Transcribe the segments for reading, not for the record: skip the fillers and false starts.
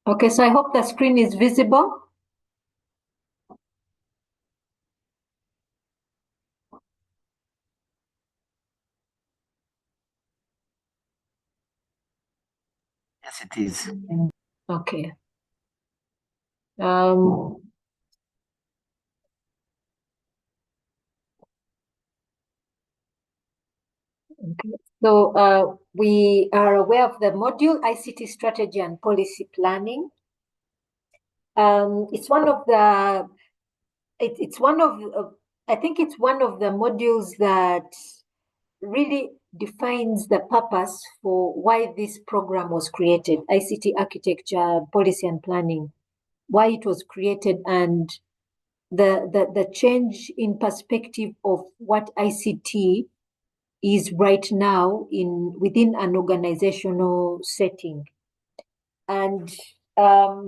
Okay, so I hope the screen is visible. Yes, it is. Okay. Okay. So we are aware of the module ICT Strategy and Policy Planning. It's one of the it's one of I think it's one of the modules that really defines the purpose for why this program was created, ICT Architecture, Policy and Planning, why it was created, and the change in perspective of what ICT is right now within an organizational setting. And I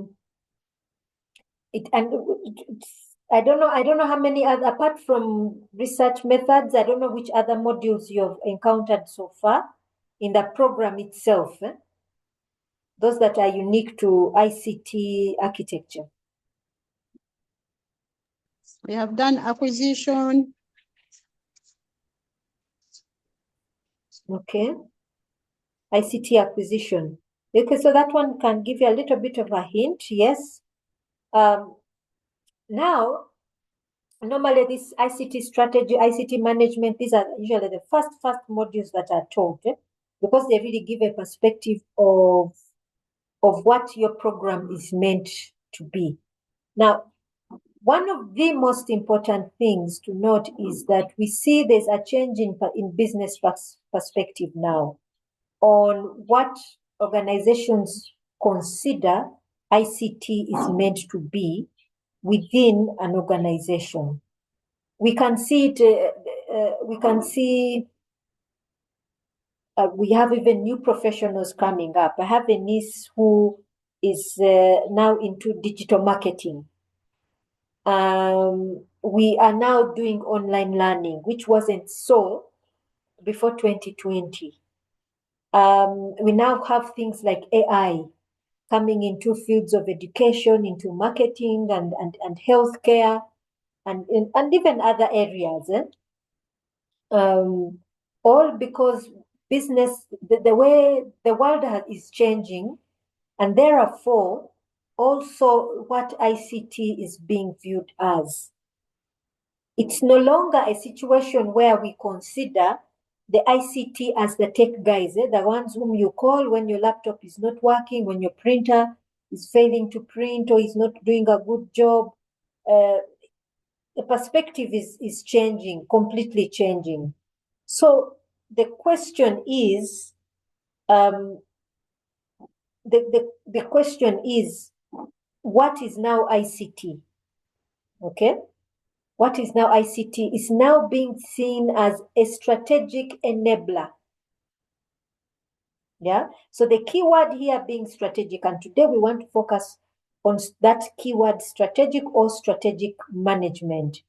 don't know how many other, apart from research methods, I don't know which other modules you've encountered so far in the program itself, those that are unique to ICT architecture. We have done acquisition. Okay. ICT acquisition. Okay, so that one can give you a little bit of a hint, yes. Now, normally this ICT strategy, ICT management, these are usually the first modules that are taught, because they really give a perspective of what your program is meant to be. Now, one of the most important things to note is that we see there's a change in business perspective now on what organizations consider ICT is meant to be within an organization. We can see it, we have even new professionals coming up. I have a niece who is now into digital marketing. We are now doing online learning, which wasn't so before 2020. We now have things like AI coming into fields of education, into marketing and healthcare, and even other areas. All because business, the way the world is changing, and therefore also what ICT is being viewed as. It's no longer a situation where we consider the ICT as the tech guys, the ones whom you call when your laptop is not working, when your printer is failing to print or is not doing a good job. The perspective is changing, completely changing. So the question is, the question is, what is now ICT? Okay, what is now ICT is now being seen as a strategic enabler. Yeah, so the keyword here being strategic, and today we want to focus on that keyword, strategic or strategic management.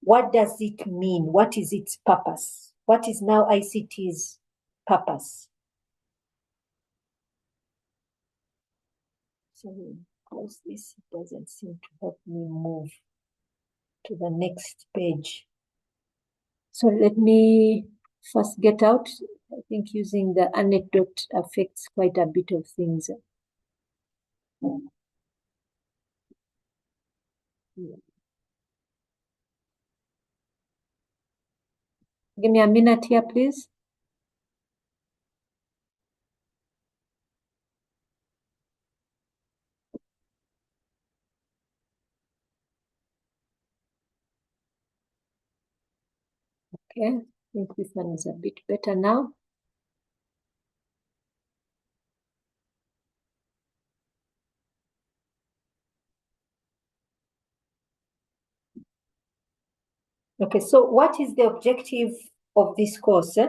What does it mean? What is its purpose? What is now ICT's purpose? So because this doesn't seem to help me move to the next page. So let me first get out. I think using the anecdote affects quite a bit of things. Give me a minute here, please. Okay, I think this one is a bit better now. Okay, so what is the objective of this course? We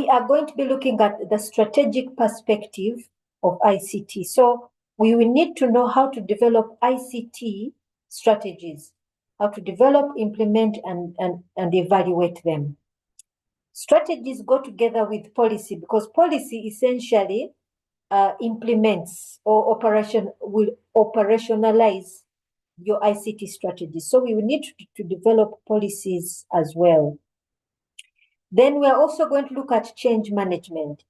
are going to be looking at the strategic perspective of ICT. So we will need to know how to develop ICT strategies, how to develop, implement, and evaluate them. Strategies go together with policy because policy essentially implements or will operationalize your ICT strategy. So we will need to develop policies as well. Then we are also going to look at change management.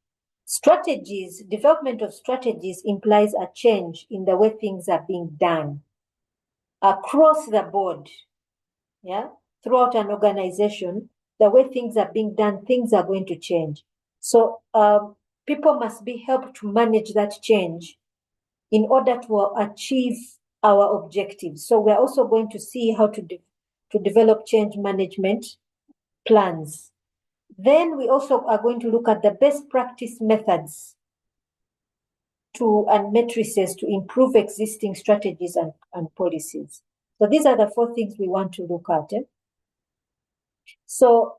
Strategies, development of strategies implies a change in the way things are being done across the board, yeah, throughout an organization. The way things are being done, things are going to change. So people must be helped to manage that change in order to achieve our objectives. So we're also going to see how to develop change management plans. Then we also are going to look at the best practice methods and matrices to improve existing strategies and policies. So these are the 4 things we want to look at. So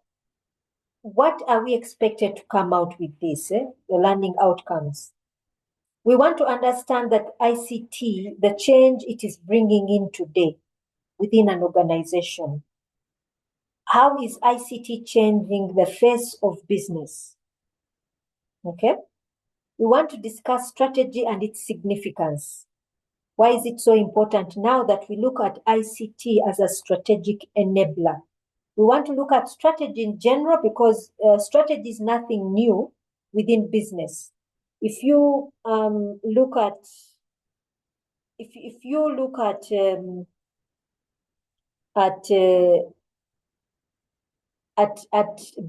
what are we expected to come out with this, the learning outcomes? We want to understand that ICT, the change it is bringing in today within an organization. How is ICT changing the face of business? Okay. We want to discuss strategy and its significance. Why is it so important now that we look at ICT as a strategic enabler? We want to look at strategy in general because strategy is nothing new within business. If you look at at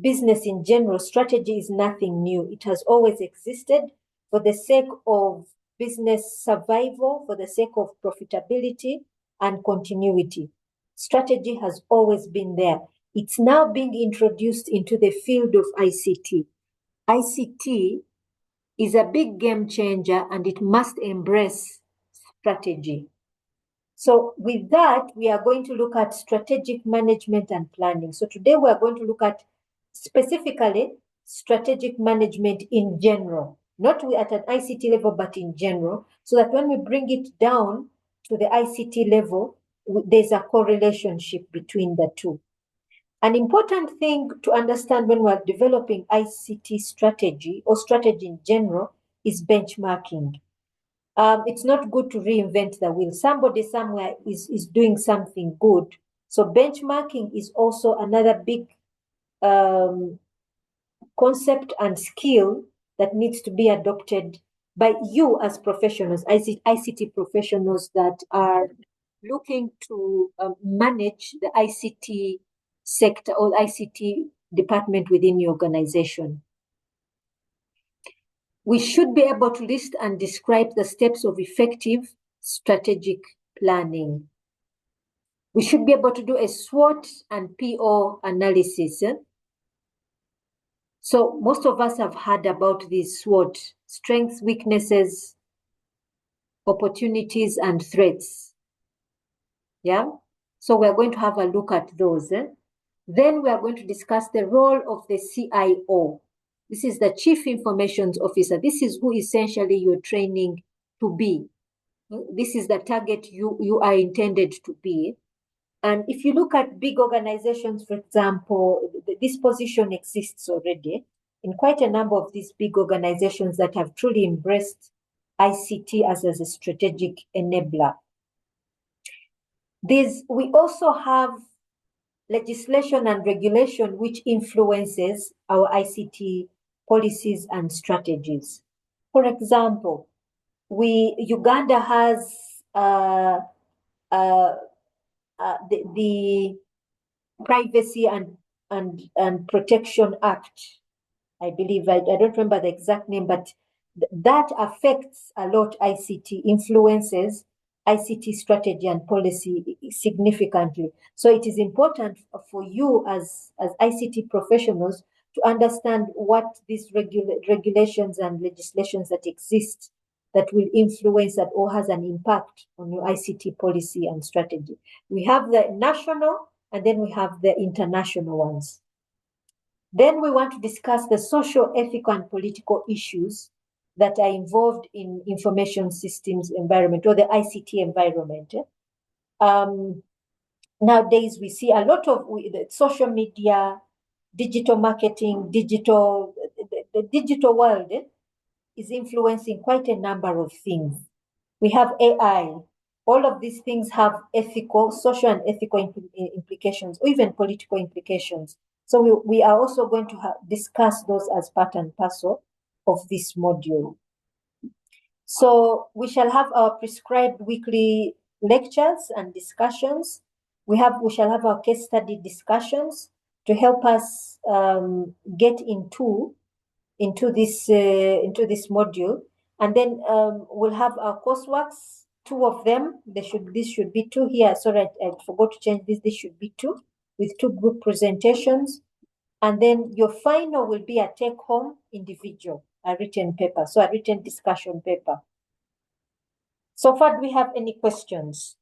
business in general, strategy is nothing new. It has always existed for the sake of business survival, for the sake of profitability and continuity. Strategy has always been there. It's now being introduced into the field of ICT. ICT is a big game changer and it must embrace strategy. So with that, we are going to look at strategic management and planning. So today we are going to look at specifically strategic management in general, not at an ICT level, but in general, so that when we bring it down to the ICT level, there's a correlation between the two. An important thing to understand when we're developing ICT strategy or strategy in general is benchmarking. It's not good to reinvent the wheel. Somebody somewhere is doing something good. So benchmarking is also another big concept and skill that needs to be adopted by you as professionals, ICT professionals that are looking to manage the ICT sector or ICT department within your organization. We should be able to list and describe the steps of effective strategic planning. We should be able to do a SWOT and PO analysis. So most of us have heard about these SWOT: strengths, weaknesses, opportunities, and threats. Yeah. So we're going to have a look at those. Then we are going to discuss the role of the CIO. This is the Chief Information Officer. This is who essentially you're training to be. This is the target you are intended to be. And if you look at big organizations, for example, this position exists already in quite a number of these big organizations that have truly embraced ICT as a strategic enabler. We also have legislation and regulation which influences our ICT policies and strategies. For example, Uganda has the Privacy and Protection Act, I believe. I don't remember the exact name, but that affects a lot ICT, influences ICT strategy and policy significantly. So it is important for you as ICT professionals to understand what these regulations and legislations that exist that will influence that or has an impact on your ICT policy and strategy. We have the national and then we have the international ones. Then we want to discuss the social, ethical, and political issues that are involved in information systems environment or the ICT environment. Nowadays, we see a lot of social media, digital marketing, the digital world is influencing quite a number of things. We have AI. All of these things have ethical, social and ethical implications, or even political implications. So we are also going to discuss those as part and parcel of this module. So we shall have our prescribed weekly lectures and discussions. We shall have our case study discussions to help us get into this module, and then we'll have our courseworks, 2 of them. This should be 2 here. Sorry, I forgot to change this. This should be 2 with 2 group presentations, and then your final will be a take-home individual, a written paper, so a written discussion paper. So far, do we have any questions?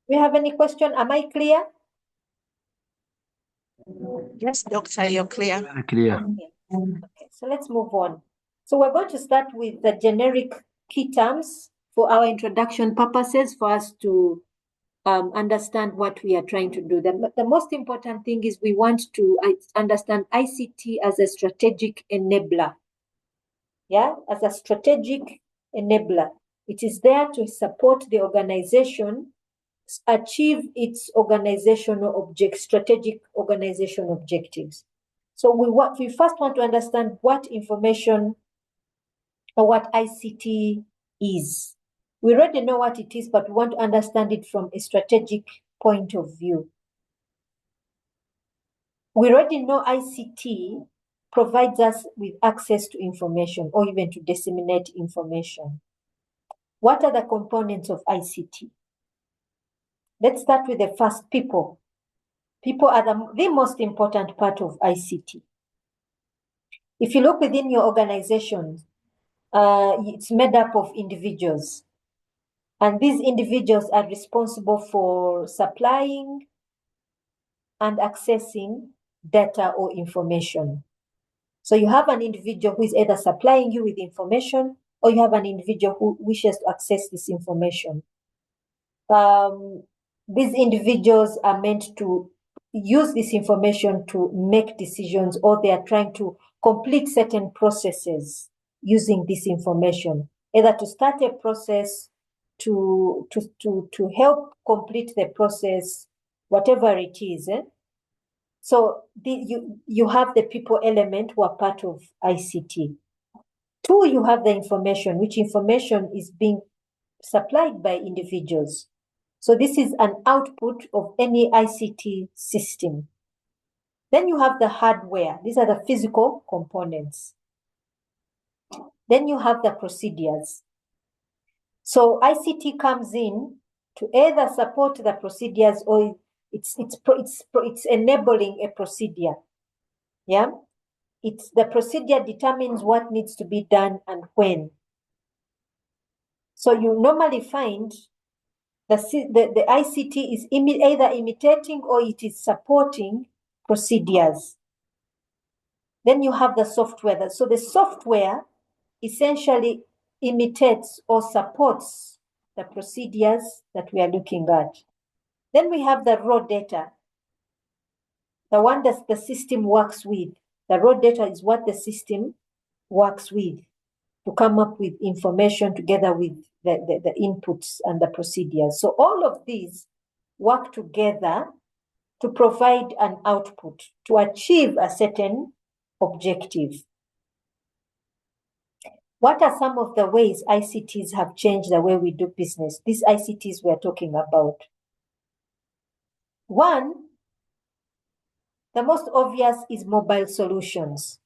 Do you have any question? Am I clear? Yes, Doctor, you're clear. Very clear. Okay, so let's move on. So we're going to start with the generic key terms for our introduction purposes, for us to understand what we are trying to do. The most important thing is we want to understand ICT as a strategic enabler. Yeah, as a strategic enabler. It is there to support the organization achieve its strategic organization objectives. So we first want to understand what information or what ICT is. We already know what it is, but we want to understand it from a strategic point of view. We already know ICT provides us with access to information or even to disseminate information. What are the components of ICT? Let's start with the first, people. People are the most important part of ICT. If you look within your organization, it's made up of individuals. And these individuals are responsible for supplying and accessing data or information. So you have an individual who is either supplying you with information, or you have an individual who wishes to access this information. These individuals are meant to use this information to make decisions, or they are trying to complete certain processes using this information, either to start a process, to help complete the process, whatever it is. So you have the people element who are part of ICT. 2, you have the information, which information is being supplied by individuals. So this is an output of any ICT system. Then you have the hardware. These are the physical components. Then you have the procedures. So ICT comes in to either support the procedures, or it's enabling a procedure. Yeah, the procedure determines what needs to be done and when. So you normally find the ICT is either imitating or it is supporting procedures. Then you have the software. So the software essentially imitates or supports the procedures that we are looking at. Then we have the raw data, the one that the system works with. The raw data is what the system works with to come up with information together with the inputs and the procedures. So all of these work together to provide an output, to achieve a certain objective. What are some of the ways ICTs have changed the way we do business? These ICTs we're talking about. 1, the most obvious is mobile solutions.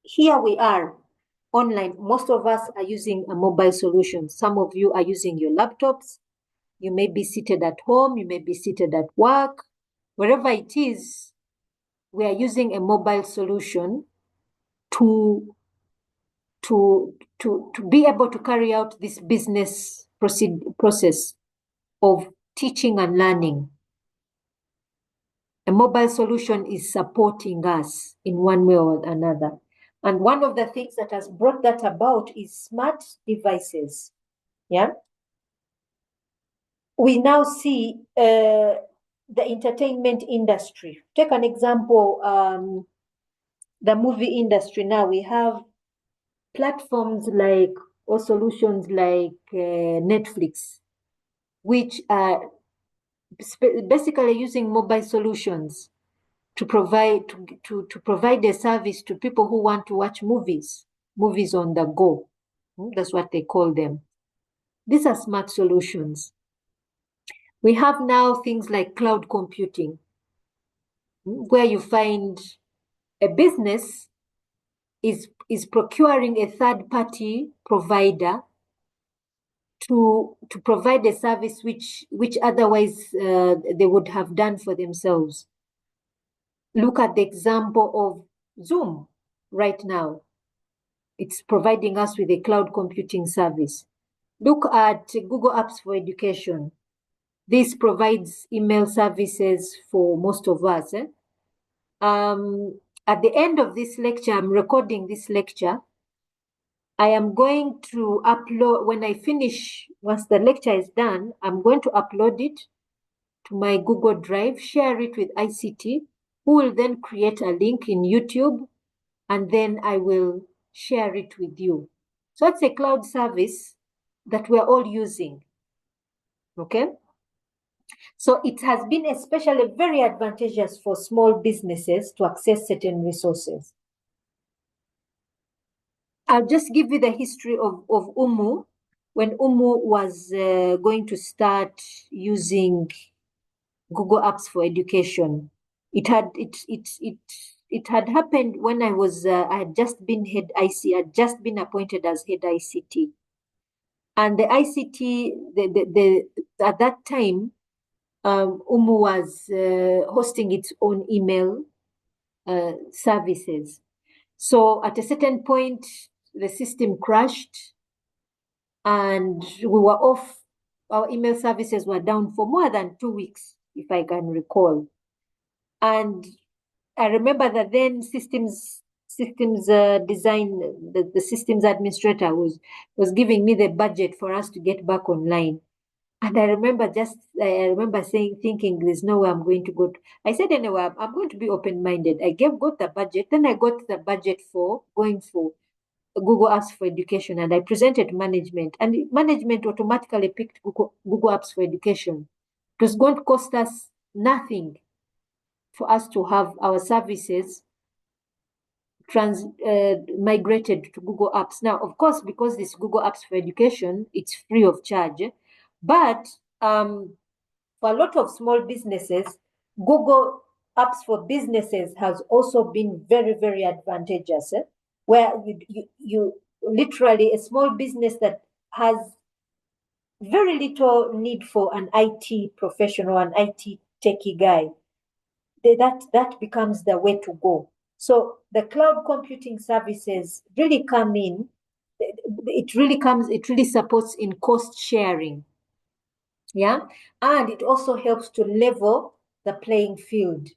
Here we are online. Most of us are using a mobile solution. Some of you are using your laptops. You may be seated at home. You may be seated at work. Wherever it is, we are using a mobile solution to be able to carry out this business process of teaching and learning. A mobile solution is supporting us in one way or another. And one of the things that has brought that about is smart devices. Yeah. We now see the entertainment industry. Take an example, the movie industry. Now we have platforms like, or solutions like Netflix, which are basically using mobile solutions to provide to provide a service to people who want to watch movies on the go. That's what they call them. These are smart solutions. We have now things like cloud computing, where you find a business is procuring a third-party provider to provide a service which otherwise they would have done for themselves. Look at the example of Zoom right now. It's providing us with a cloud computing service. Look at Google Apps for Education. This provides email services for most of us. At the end of this lecture, I'm recording this lecture. I am going to upload, when I finish, once the lecture is done, I'm going to upload it to my Google Drive, share it with ICT, who will then create a link in YouTube, and then I will share it with you. So it's a cloud service that we're all using, okay? So it has been especially very advantageous for small businesses to access certain resources. I'll just give you the history of Umu. When Umu was going to start using Google Apps for Education, it had happened when I had just been appointed as head ICT, and the ICT at that time, Umu was hosting its own email services. So at a certain point, the system crashed and we were off. Our email services were down for more than 2 weeks, if I can recall. And I remember that then systems design, the systems administrator was giving me the budget for us to get back online. And I remember thinking, there's no way I'm going to go. I said, anyway, I'm going to be open-minded. I got the budget. Then I got the budget for going for Google Apps for Education, and I presented management, and management automatically picked Google Apps for Education. It was going to cost us nothing for us to have our services migrated to Google Apps. Now, of course, because this Google Apps for Education, it's free of charge, but for a lot of small businesses, Google Apps for Businesses has also been very, very advantageous, where you literally, a small business that has very little need for an IT professional, an IT techie guy, that becomes the way to go. So the cloud computing services really come in. It really supports in cost sharing. Yeah. And it also helps to level the playing field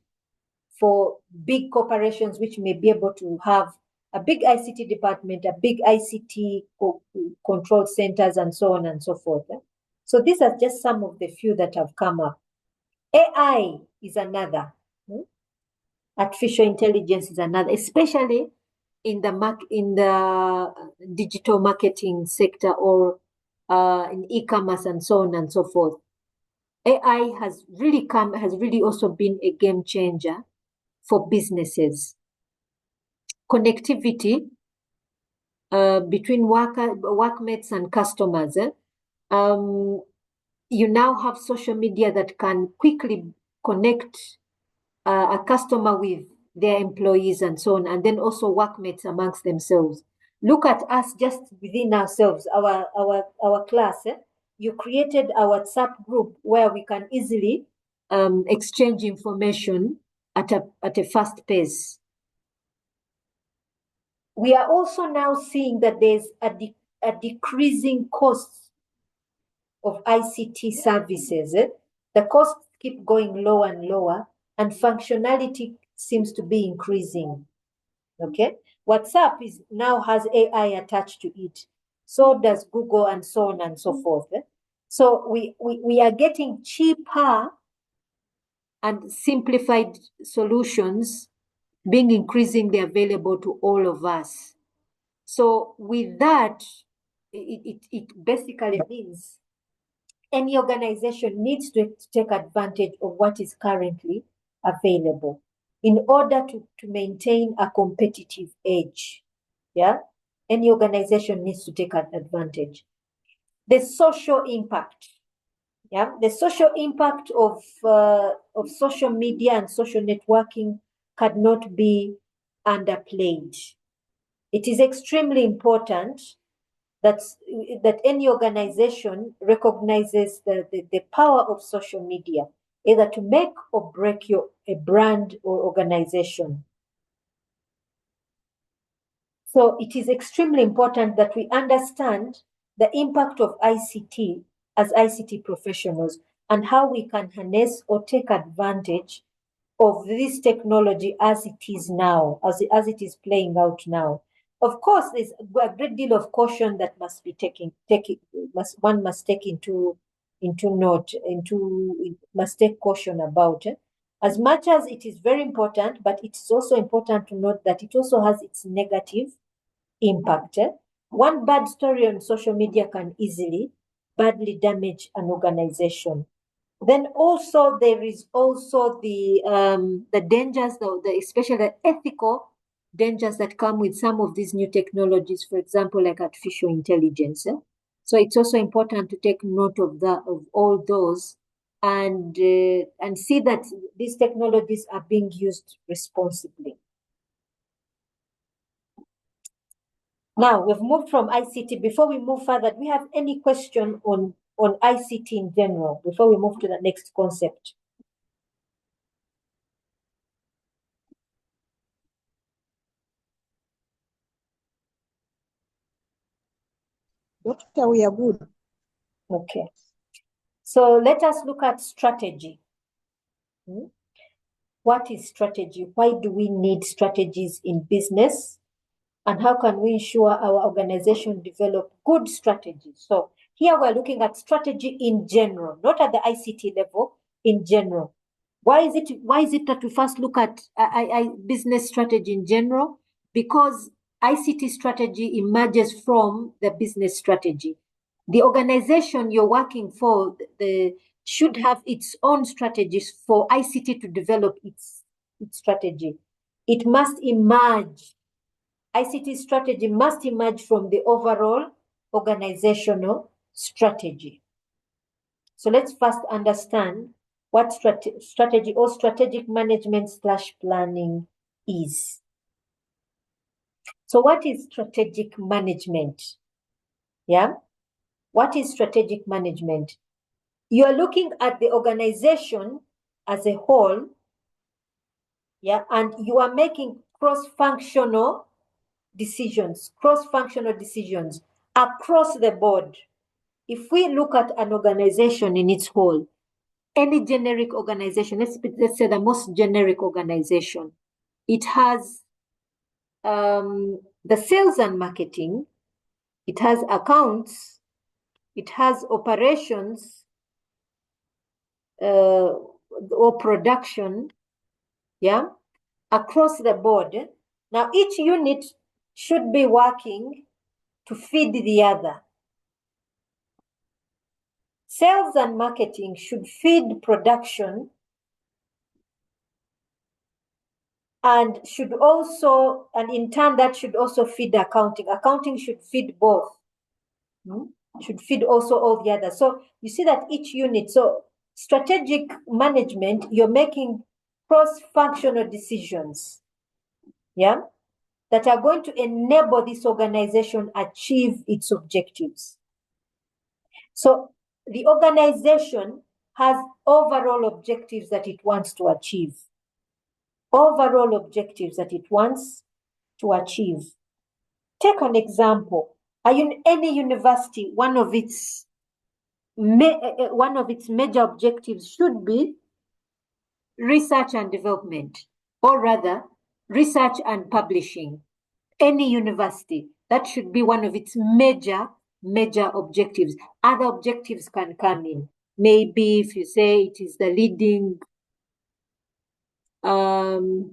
for big corporations, which may be able to have a big ICT department, a big ICT control centers, and so on and so forth. So these are just some of the few that have come up. AI is another. Artificial intelligence is another, especially in the digital marketing sector, or in e-commerce and so on and so forth. AI has really also been a game changer for businesses. Connectivity between workmates and customers. You now have social media that can quickly connect a customer with their employees and so on, and then also workmates amongst themselves. Look at us just within ourselves, our class. You created a WhatsApp group where we can easily exchange information at a fast pace. We are also now seeing that there's a decreasing cost of ICT services. The costs keep going lower and lower, and functionality seems to be increasing. Okay, WhatsApp now has AI attached to it. So does Google, and so on and so forth. So we are getting cheaper and simplified solutions being increasingly available to all of us. So with that, it basically means any organization needs to take advantage of what is currently available in order to maintain a competitive edge. Yeah, any organization needs to take advantage. The social impact. Yeah, the social impact of social media and social networking cannot be underplayed. It is extremely important that any organization recognizes the power of social media, either to make or break a brand or organization. So it is extremely important that we understand the impact of ICT as ICT professionals and how we can harness or take advantage of this technology as it is now, as it is playing out now. Of course, there's a great deal of caution that must be one must take into note, must take caution about it. As much as it is very important, but it's also important to note that it also has its negative impact. One bad story on social media can easily badly damage an organization. Then also there is also the dangers, especially the ethical dangers that come with some of these new technologies, for example, like artificial intelligence. So it's also important to take note of all those, and see that these technologies are being used responsibly. Now we've moved from ICT. Before we move further, do we have any question on ICT in general before we move to the next concept? Doctor, we are good. Okay. So let us look at strategy. What is strategy? Why do we need strategies in business? And how can we ensure our organization develop good strategies? So here we're looking at strategy in general, not at the ICT level, in general. Why is it that we first look at business strategy in general? Because ICT strategy emerges from the business strategy. The organization you're working for should have its own strategies for ICT to develop its strategy. It must emerge. ICT strategy must emerge from the overall organizational strategy. So let's first understand what strategy or strategic management / planning is. So what is strategic management? Yeah. What is strategic management? You are looking at the organization as a whole, yeah, and you are making cross-functional decisions across the board. If we look at an organization in its whole, any generic organization, let's say the most generic organization, it has the sales and marketing, it has accounts, it has operations or production, yeah, across the board. Now each unit should be working to feed the other. Sales and marketing should feed production and in turn that should also feed accounting. Accounting should feed both. Should feed also all the others. So you see that each unit, so strategic management, you're making cross-functional decisions, yeah, that are going to enable this organization achieve its objectives. So the organization has overall objectives that it wants to achieve. Take an example. Any university, one of its major objectives should be research and development, or rather, research and publishing. any university. That should be one of its major objectives. Other objectives can come in. Maybe if you say it is the leading the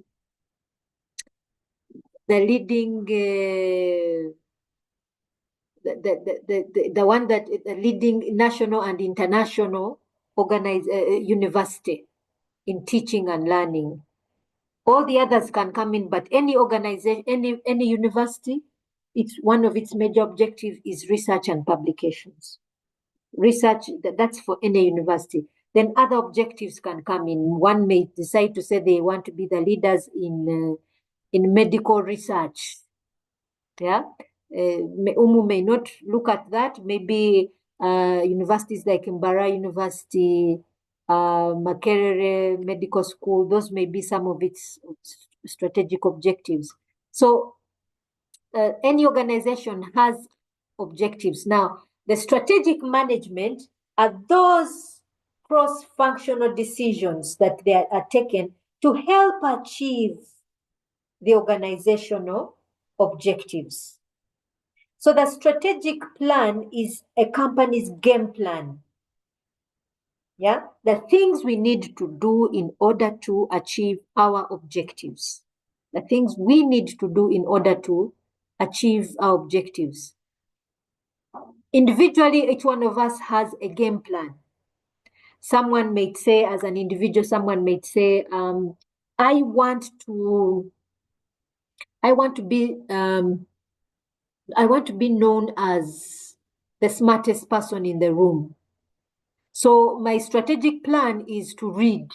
one that the leading national and international university in teaching and learning. All the others can come in, but any organization, any university, it's one of its major objectives is research and publications. Research, that's for any university. Then other objectives can come in. One may decide to say they want to be the leaders in medical research. Yeah, UMU may not look at that. Maybe universities like Mbara University, Makerere Medical School, those may be some of its strategic objectives. So any organization has objectives. Now, the strategic management are those cross-functional decisions that they are taken to help achieve the organizational objectives. So the strategic plan is a company's game plan. Yeah, the things we need to do in order to achieve our objectives. The things we need to do in order to achieve our objectives. Individually, each one of us has a game plan. Someone may say, as an individual, someone may say, I want to be known as the smartest person in the room. So my strategic plan is to read,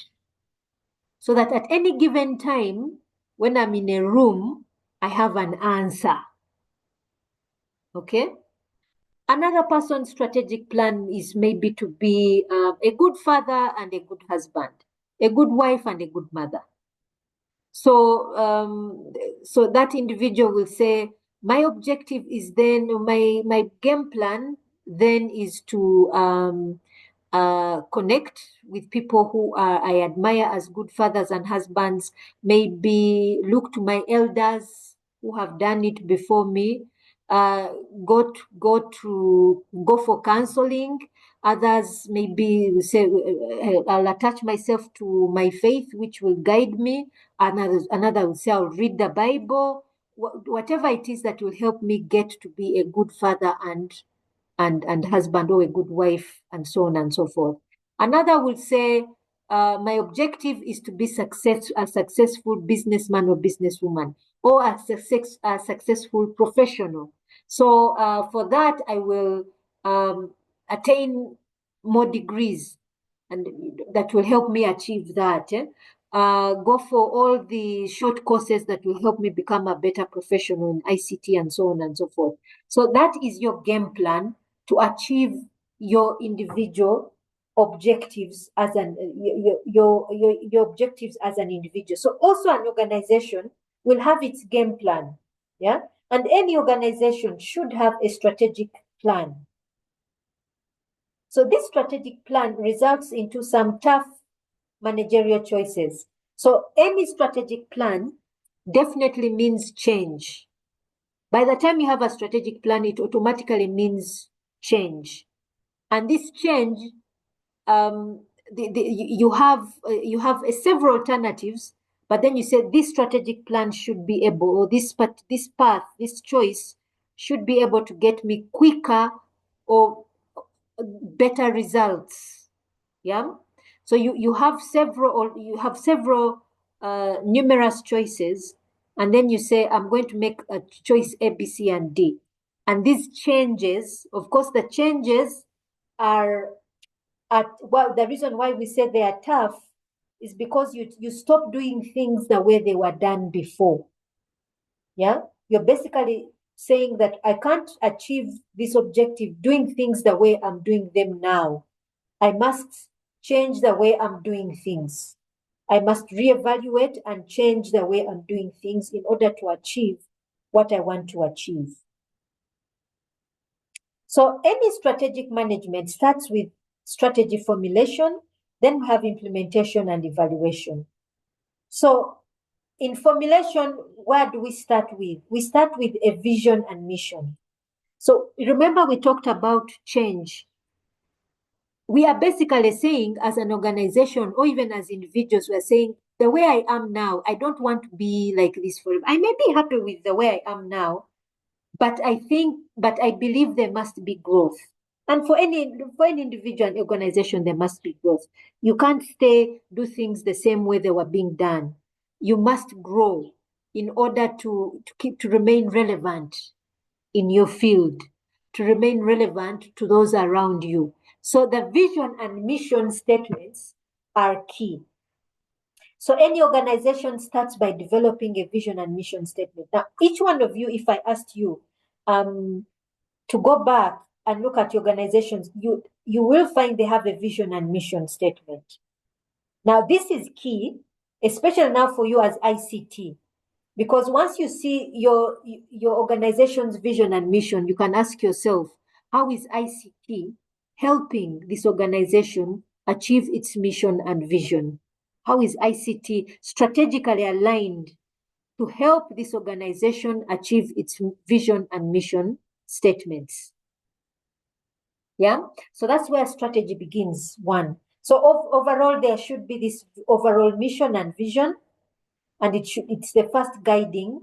so that at any given time, when I'm in a room, I have an answer. Okay? Another person's strategic plan is maybe to be a good father and a good husband, a good wife and a good mother. So, so that individual will say, my objective is then, my game plan then is to connect with people who I admire as good fathers and husbands, maybe look to my elders who have done it before me, go for counseling. Others maybe say, I'll attach myself to my faith, which will guide me. Another will say, I'll read the Bible. Whatever it is that will help me get to be a good father and husband, or a good wife, and so on and so forth. Another will say, my objective is to be a successful businessman or businesswoman, or a successful professional. So for that, I will attain more degrees, and that will help me achieve that. Go for all the short courses that will help me become a better professional in ICT and so on and so forth. So that is your game plan to achieve your individual objectives as your objectives as an individual. So also an organization will have its game plan. Yeah, and any organization should have a strategic plan. So this strategic plan results into some tough managerial choices. So any strategic plan definitely means change. By the time you have a strategic plan, it automatically means change. And this change, you have several alternatives, but then you say this strategic plan should be able, or this path, this choice should be able to get me quicker or better results. Yeah. So you have several numerous choices, and then you say, I'm going to make a choice A, B, C, and D. And these changes, of course, the changes are the reason why we say they are tough is because you stop doing things the way they were done before. Yeah, you're basically saying that I can't achieve this objective doing things the way I'm doing them now. I must change the way I'm doing things. I must reevaluate and change the way I'm doing things in order to achieve what I want to achieve. So any strategic management starts with strategy formulation, then we have implementation and evaluation. So in formulation, where do we start with? We start with a vision and mission. So remember, we talked about change. We are basically saying, as an organization or even as individuals, we're saying, the way I am now, I don't want to be like this forever. I may be happy with the way I am now, but I believe there must be growth. And for any individual and organization, there must be growth. You can't do things the same way they were being done. You must grow in order to remain relevant in your field, to remain relevant to those around you. So the vision and mission statements are key. So any organization starts by developing a vision and mission statement. Now, each one of you, if I asked you to go back and look at your organizations, you will find they have a vision and mission statement. Now, this is key, especially now for you as ICT, because once you see your organization's vision and mission, you can ask yourself, how is ICT helping this organization achieve its mission and vision? How is ICT strategically aligned to help this organization achieve its vision and mission statements? Yeah, so that's where strategy begins, one. So overall, there should be this overall mission and vision, and it's the first guiding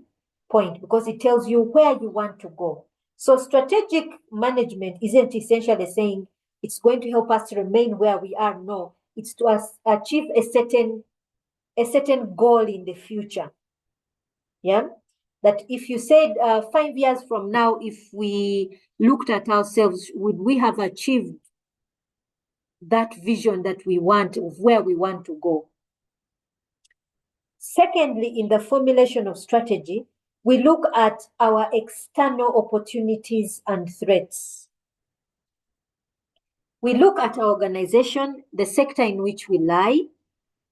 point because it tells you where you want to go. So strategic management isn't essentially saying it's going to help us remain where we are. No, it's to achieve a certain goal in the future. Yeah, that if you said 5 years from now, if we looked at ourselves, would we have achieved that vision that we want, of where we want to go? Secondly, in the formulation of strategy, we look at our external opportunities and threats. We look at our organization, the sector in which we lie,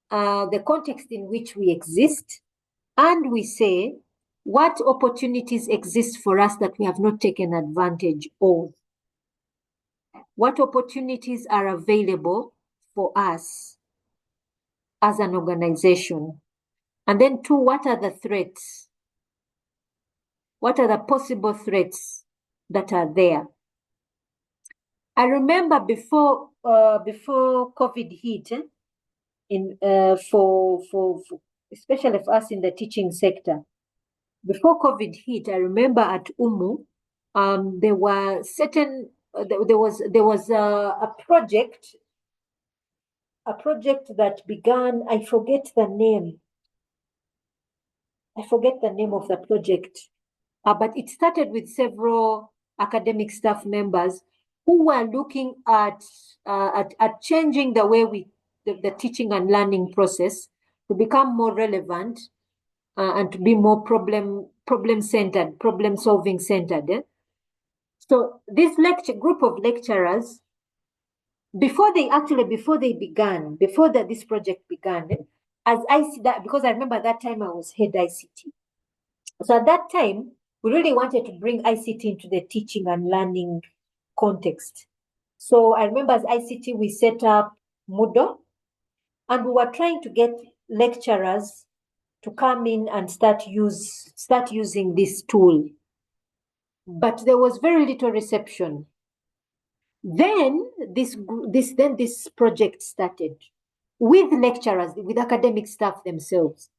the context in which we exist, and we say, what opportunities exist for us that we have not taken advantage of? What opportunities are available for us as an organization? And then two, what are the threats? What are the possible threats that are there? I remember before COVID hit, for especially for us in the teaching sector, before COVID hit, I remember at UMU, there were certain there was a project that began. I forget the name of the project, but it started with several academic staff members who were looking at changing the way the teaching and learning process to become more relevant and to be more problem-centered, problem-solving centered. So this group of lecturers, before this project began, as I see that, because I remember that time I was head ICT. So at that time, we really wanted to bring ICT into the teaching and learning context. So I remember as ICT, we set up Moodle, and we were trying to get lecturers to come in and start using this tool. But there was very little reception. Then this project started with lecturers, with academic staff themselves.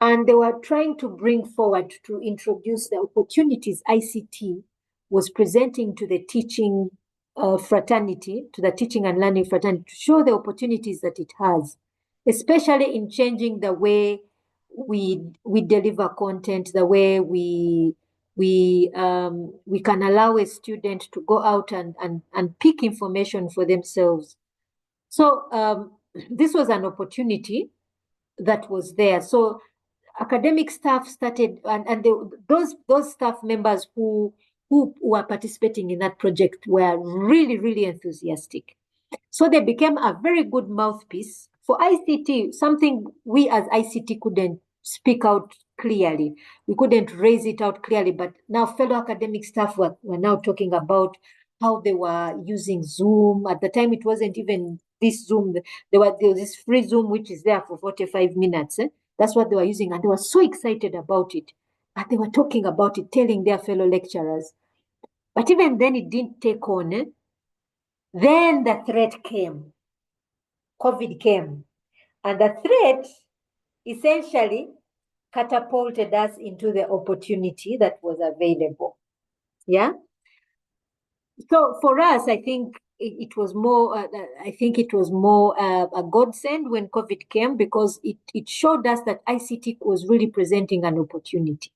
And they were trying to bring forward, to introduce the opportunities ICT was presenting to the teaching fraternity, to the teaching and learning fraternity, to show the opportunities that it has, especially in changing the way we deliver content, the way we can allow a student to go out and pick information for themselves. So this was an opportunity that was there. So academic staff started, and those staff members who were participating in that project were really, really enthusiastic. So they became a very good mouthpiece for ICT, something we as ICT couldn't speak out clearly. We couldn't raise it out clearly, but now fellow academic staff were now talking about how they were using Zoom. At the time, it wasn't even this Zoom. There was this free Zoom, which is there for 45 minutes. That's what they were using, and they were so excited about it. And they were talking about it, telling their fellow lecturers. But even then, it didn't take on. Then the threat came. COVID came. And the threat essentially catapulted us into the opportunity that was available. Yeah. So for us, I think it was more. A godsend when COVID came, because it showed us that ICT was really presenting an opportunity.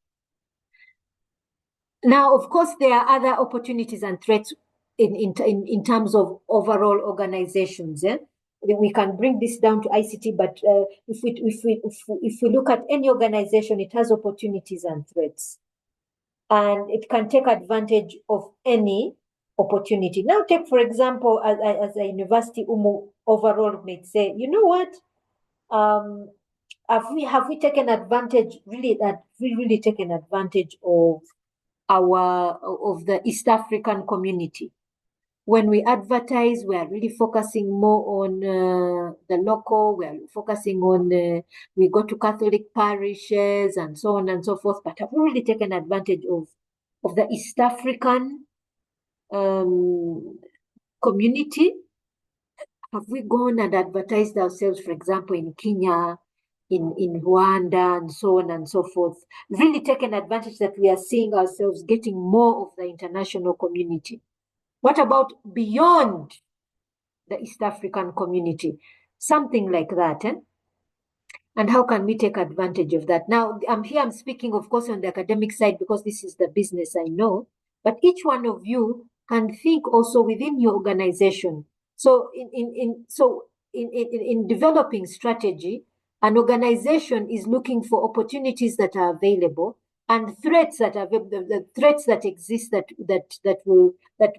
Now, of course, there are other opportunities and threats in terms of overall organizations. We can bring this down to ICT, but if we look at any organization, it has opportunities and threats, and it can take advantage of any opportunity. Now, take for example, as a university, overall may say, you know what, have we taken advantage? Really taken advantage of the East African community. When we advertise, we are really focusing more on the local. We are focusing on, we go to Catholic parishes and so on and so forth, but have we really taken advantage of the East African community? Have we gone and advertised ourselves, for example, in Kenya, in Rwanda, and so on and so forth? Really taken advantage that we are seeing ourselves getting more of the international community. What about beyond the East African community? Something like that. And how can we take advantage of that? Now, I'm speaking, of course, on the academic side, because this is the business I know. But each one of you can think also within your organization. So in developing strategy, an organization is looking for opportunities that are available and threats that are the threats that exist that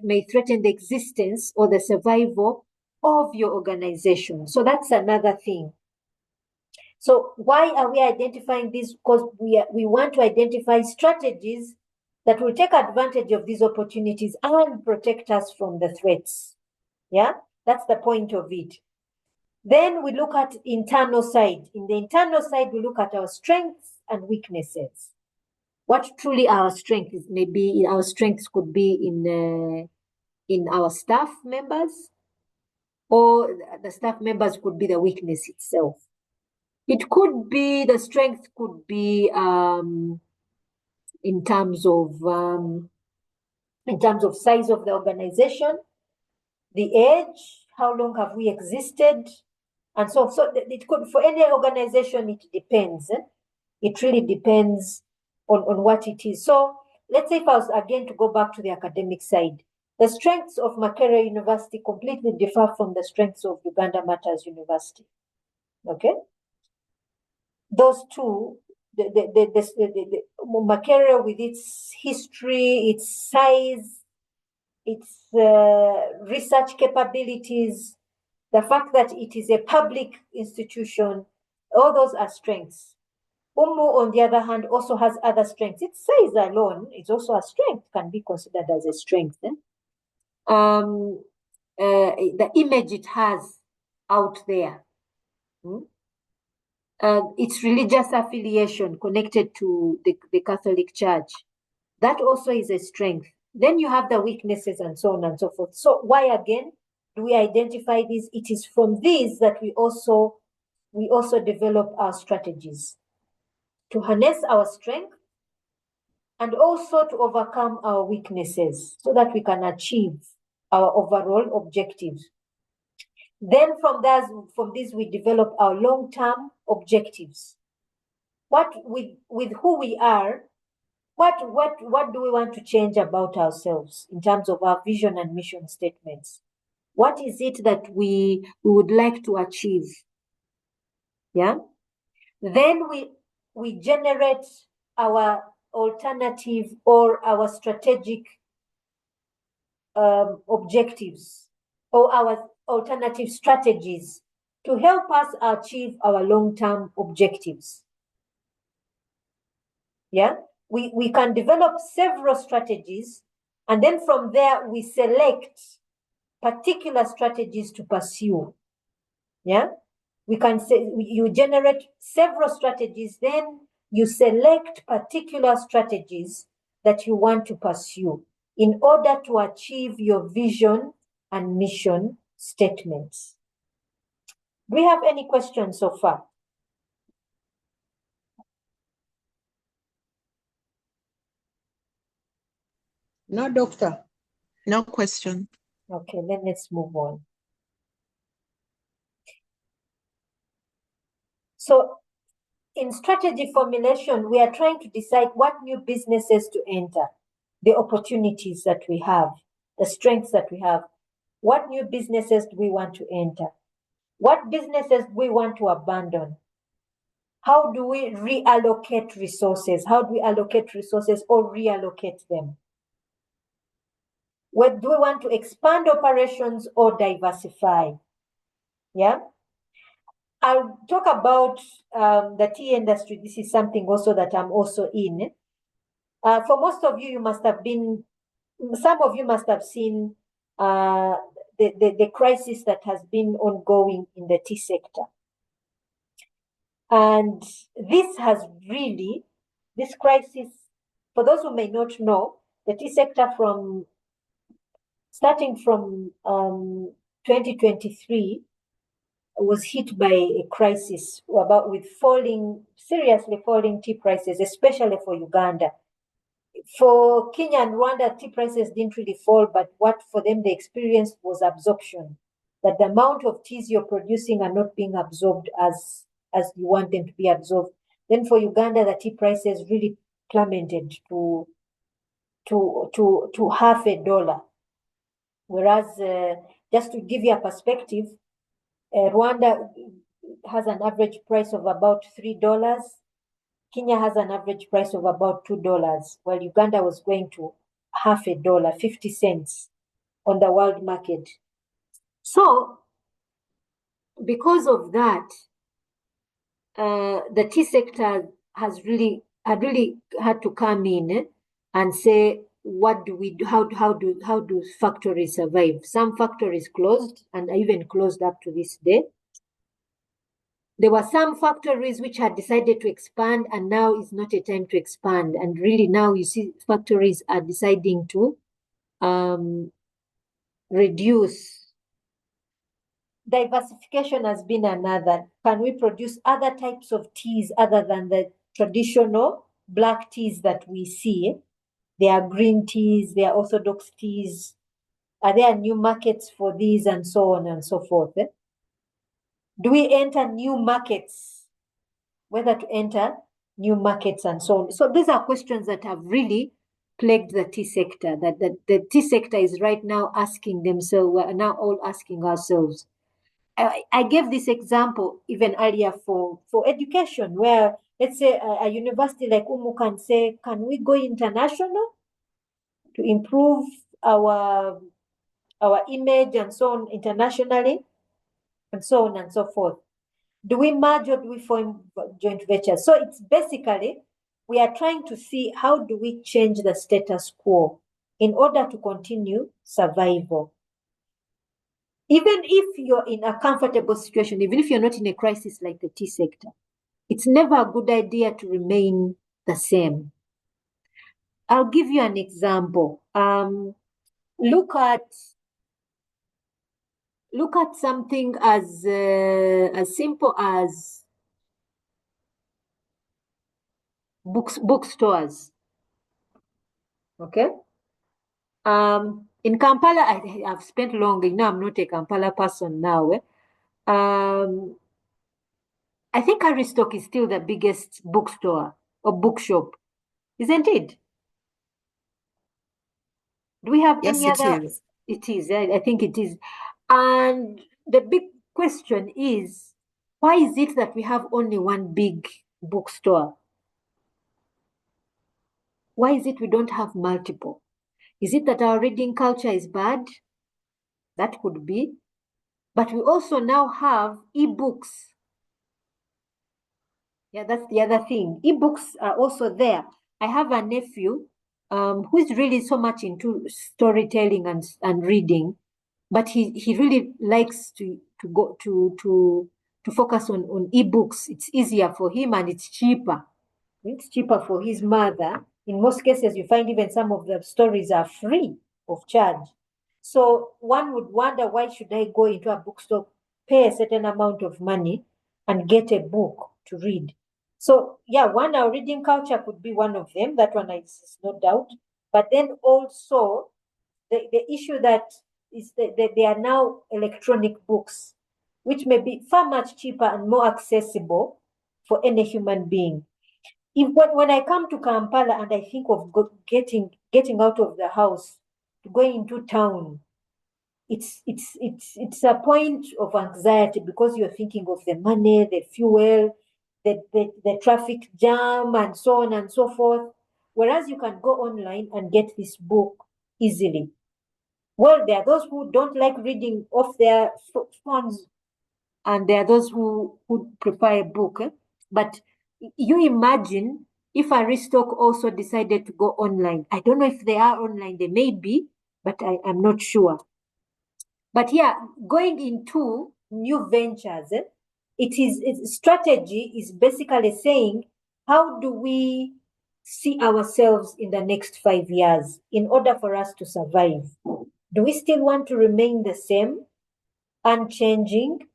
may threaten the existence or the survival of your organization. So that's another thing. So why are we identifying this? Because we want to identify strategies that will take advantage of these opportunities and protect us from the threats. Yeah, that's the point of it. Then we look at internal side. In the internal side, we look at our strengths and weaknesses. What truly our strength is? Maybe our strengths could be in our staff members, or the staff members could be the weakness itself. It could be, the strength could be in terms of size of the organization, the age, how long have we existed, and so it could, for any organization, it depends. It really depends on what it is. So let's say if I was again to go back to the academic side, the strengths of Makerere University completely differ from the strengths of Uganda Matters University. Okay? Those two, the Makerere, with its history, its size, its research capabilities, the fact that it is a public institution, all those are strengths. Umu, on the other hand, also has other strengths. Its size alone is also a strength, can be considered as a strength. The image it has out there. Its religious affiliation connected to the Catholic Church. That also is a strength. Then you have the weaknesses and so on and so forth. So why again do we identify these? It is from these that we also develop our strategies to harness our strength and also to overcome our weaknesses so that we can achieve our overall objectives. Then from this we develop our long-term objectives. What with who we are, what do we want to change about ourselves in terms of our vision and mission statements? What is it that we would like to achieve? Yeah. Then we generate our alternative or our strategic objectives or our alternative strategies to help us achieve our long-term objectives. Yeah, we can develop several strategies, and then from there we select particular strategies to pursue. Yeah, We can say you generate several strategies, then you select particular strategies that you want to pursue in order to achieve your vision and mission statements. Do we have any questions so far? No, doctor. No question. Okay, then let's move on. So in strategy formulation, we are trying to decide what new businesses to enter, the opportunities that we have, the strengths that we have. What new businesses do we want to enter? What businesses do we want to abandon? How do we reallocate resources? How do we allocate resources or reallocate them? What do we want to expand operations or diversify? Yeah. I'll talk about the tea industry. This is something also that I'm also in. For most of you, some of you must have seen the crisis that has been ongoing in the tea sector. And this crisis, for those who may not know, the tea sector starting from 2023 was hit by a crisis with seriously falling tea prices, especially for Uganda. For Kenya and Rwanda, tea prices didn't really fall, but what for them they experienced was absorption, that the amount of teas you're producing are not being absorbed as you want them to be absorbed. Then for Uganda, the tea prices really plummeted to $0.50. Whereas, just to give you a perspective, Rwanda has an average price of about $3. Kenya has an average price of about $2, while Uganda was going to $0.50, 50 cents on the world market. So, because of that, the tea sector had really had to come in and say, what do we do? How do factories survive? Some factories closed and are even closed up to this day. There were some factories which had decided to expand, and now is not a time to expand. And really now you see factories are deciding to reduce. Diversification has been another. Can we produce other types of teas other than the traditional black teas that we see? There are green teas, there are orthodox teas. Are there new markets for these, and so on and so forth? Do we enter new markets? Whether to enter new markets and so on. So these are questions that have really plagued the tea sector, that the tea sector is right now asking themselves, we're now all asking ourselves. I gave this example even earlier for education, where let's say a university like Umu can say, can we go international to improve our image and so on internationally, and so on and so forth? Do we merge or do we form joint ventures? So it's basically, we are trying to see how do we change the status quo in order to continue survival. Even if you're in a comfortable situation, even if you're not in a crisis like the tea sector, it's never a good idea to remain the same. I'll give you an example. Look at something as simple as bookstores. Okay. In Kampala, I've spent long. I'm not a Kampala person now. I think Aristoc is still the biggest bookstore or bookshop, isn't it? Do we have Yes, any other? is. It is. I think it is. And the big question is, why is it that we have only one big bookstore? Why is it we don't have multiple? Is it that our reading culture is bad? That could be. But we also now have ebooks. Yeah, that's the other thing. Ebooks are also there. I have a nephew who is really so much into storytelling and reading, but he really likes to to focus on ebooks. It's easier for him and it's cheaper. It's cheaper for his mother. In most cases, you find even some of the stories are free of charge. So one would wonder, why should I go into a bookstore, pay a certain amount of money, and get a book to read? So yeah, our reading culture could be one of them. That one is no doubt. But then also the issue that is that there are now electronic books, which may be far much cheaper and more accessible for any human being. When I come to Kampala and I think of getting out of the house, going into town, it's a point of anxiety, because you're thinking of the money, the fuel, the traffic jam, and so on and so forth. Whereas you can go online and get this book easily. Well, there are those who don't like reading off their phones, and there are those who prefer a book. But you imagine if Aristoc also decided to go online. I don't know if they are online. They may be, but I'm not sure. But yeah, going into new ventures, strategy is basically saying, how do we see ourselves in the next 5 years in order for us to survive? Do we still want to remain the same, unchanging?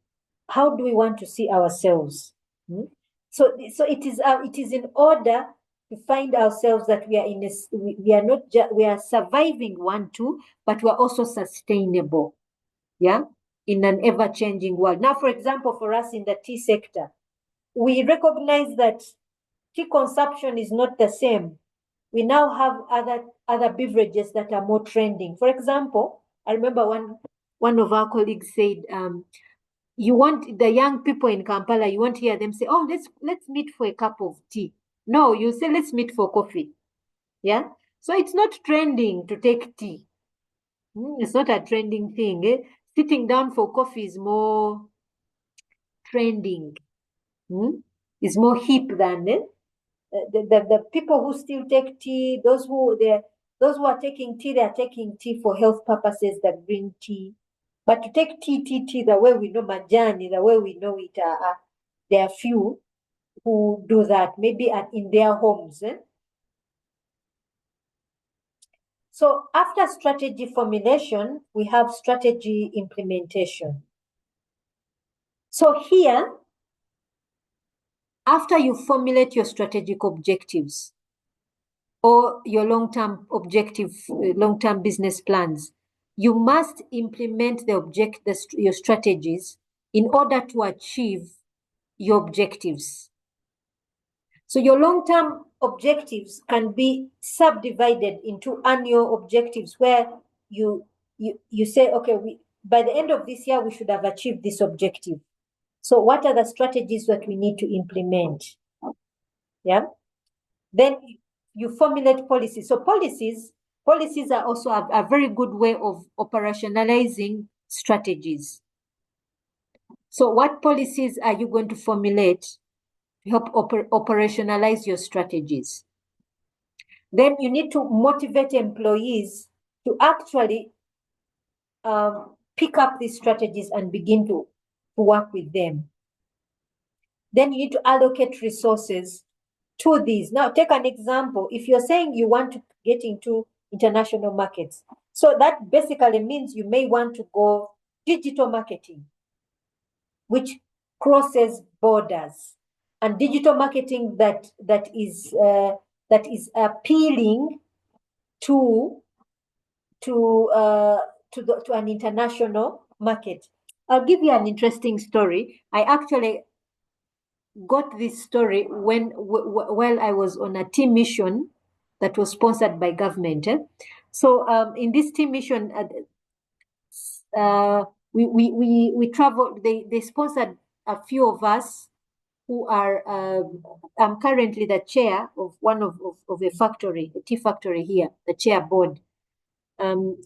How do we want to see ourselves? So it is in order to find ourselves that we are we are surviving, but we're also sustainable. Yeah, in an ever-changing world. Now, for example, for us in the tea sector, we recognize that tea consumption is not the same. We now have other beverages that are more trending. For example, I remember one of our colleagues said, you want the young people in Kampala, you won't hear them say, oh, let's meet for a cup of tea. No, you say, let's meet for coffee. Yeah. So it's not trending to take tea. It's not a trending thing. Sitting down for coffee is more trending. Is more hip than the people who still take tea. Those who are taking tea, they are taking tea for health purposes, the green tea. But to take tea the way we know majani, the way we know it, there are few who do that, maybe in their homes. So after strategy formulation, we have strategy implementation. So here, after you formulate your strategic objectives or your long-term business plans, you must implement your strategies in order to achieve your objectives. So your long-term objectives can be subdivided into annual objectives, where you say, okay, by the end of this year, we should have achieved this objective. So what are the strategies that we need to implement? Yeah. Then you formulate policies. So policies are also a very good way of operationalizing strategies. So what policies are you going to formulate to help operationalize your strategies? Then you need to motivate employees to actually pick up these strategies and begin to work with them. Then you need to allocate resources to these. Now, take an example. If you're saying you want to get into international markets, so that basically means you may want to go digital marketing, which crosses borders, and digital marketing that is appealing to an international market. I'll give you an interesting story. I actually got this story while I was on a team mission that was sponsored by government. So in this team mission, we traveled. They sponsored a few of us who are. I'm currently the chair of one of a factory, a tea factory here, the chair board.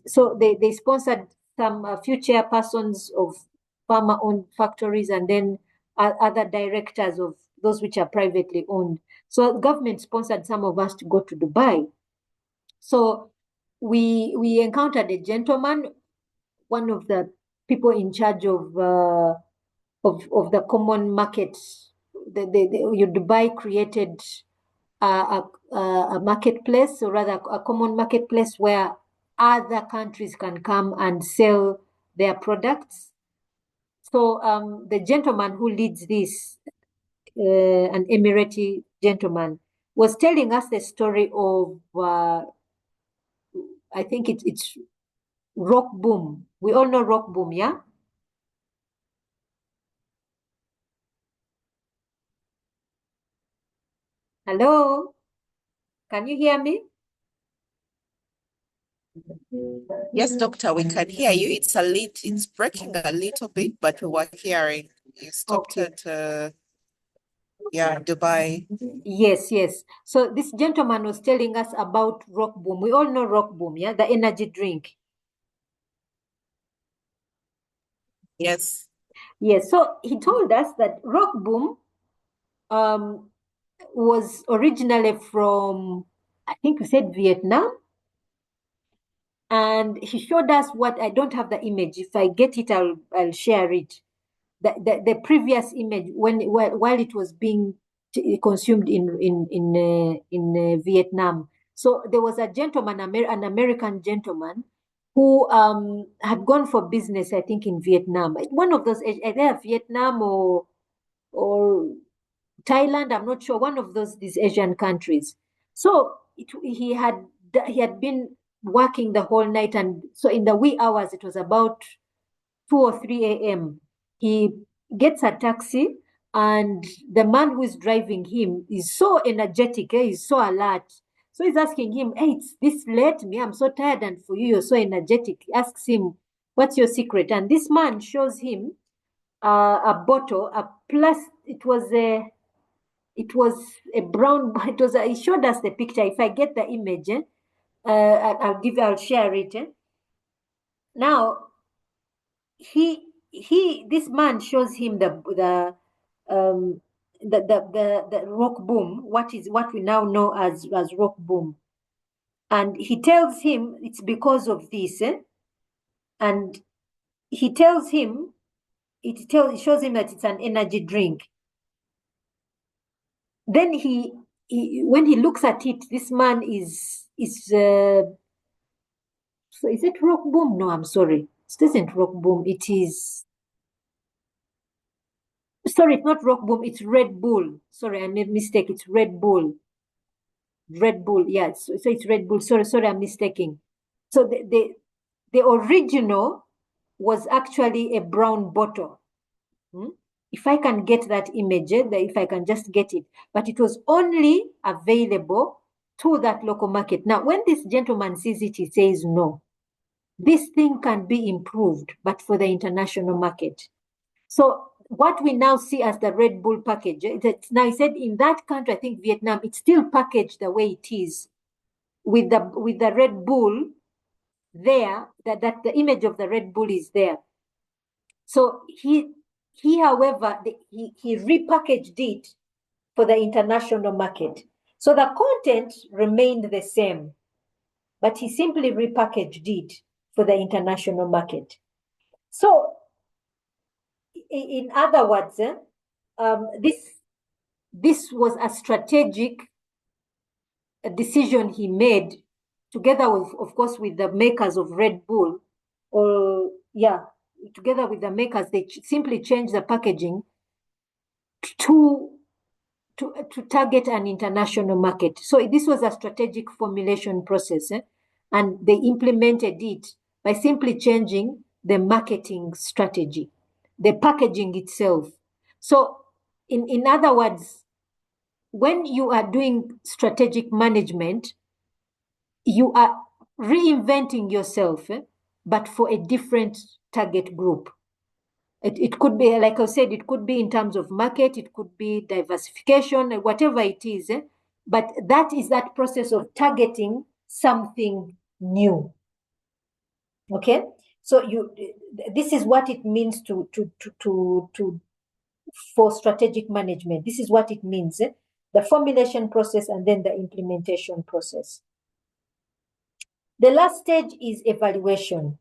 So they sponsored a few chairpersons of farmer-owned factories, and then other directors of those which are privately owned. So government sponsored some of us to go to Dubai. So we encountered a gentleman, one of the people in charge of of the common market. Dubai created a marketplace, or rather a common marketplace where other countries can come and sell their products. So the gentleman who leads this, an Emirati gentleman, was telling us the story of, I think it's Rock Boom. We all know Rock Boom, yeah? Hello? Can you hear me? Yes, doctor, we can hear you. It's breaking a little bit, but we were hearing. You stopped Okay. at Dubai. Yes, yes. So this gentleman was telling us about Rock Boom. We all know Rock Boom, yeah? The energy drink. Yes. Yes. So he told us that Rock Boom was originally from, I think we said Vietnam. And he showed us what, I don't have the image. If I get it, I'll share it. The previous image while it was being consumed in Vietnam. So there was a gentleman, an American gentleman, who had gone for business, I think, in Vietnam. One of those, either Vietnam or Thailand, I'm not sure, one of these Asian countries. So he had been working the whole night, and so in the wee hours, it was about 2 or 3 a.m. He gets a taxi, and the man who is driving him is so energetic, he's so alert. So he's asking him, hey, it's this late, me, I'm so tired, and for you, you're so energetic. He asks him, what's your secret? And this man shows him a bottle, a plus, it was a brown, he showed us the picture. If I get the image, I'll share it. Now, this man shows him the rock boom, what we now know as rock boom. And he tells him it's because of this, and he tells him, it shows him that it's an energy drink. Then when he looks at it, this man so is it rock boom? No, I'm sorry. It isn't rock boom. It is, sorry, it's not rock boom. It's Red Bull. Sorry, I made mistake. It's Red Bull. Red Bull. Yeah, so it's Red Bull. Sorry, I'm mistaking. So the original was actually a brown bottle. If I can get that image, if I can just get it, but it was only available to that local market. Now, when this gentleman sees it, he says, no, this thing can be improved, but for the international market. So what we now see as the Red Bull package, now he said in that country, I think Vietnam, it's still packaged the way it is, with the Red Bull there, that the image of the Red Bull is there. So he however, he repackaged it for the international market. So the content remained the same, but he simply repackaged it for the international market. So in other words, this was a strategic decision he made, together with, of course, with the makers of Red Bull, together with the makers, they simply changed the packaging to target an international market. So this was a strategic formulation process, and they implemented it by simply changing the marketing strategy, the packaging itself. So in other words, when you are doing strategic management, you are reinventing yourself, but for a different target group. It could be, like I said, it could be in terms of market, it could be diversification, whatever it is, but that is that process of targeting something new. Okay, so this is what it means for strategic management. This is what it means, the formulation process and then the implementation process. The last stage is evaluation.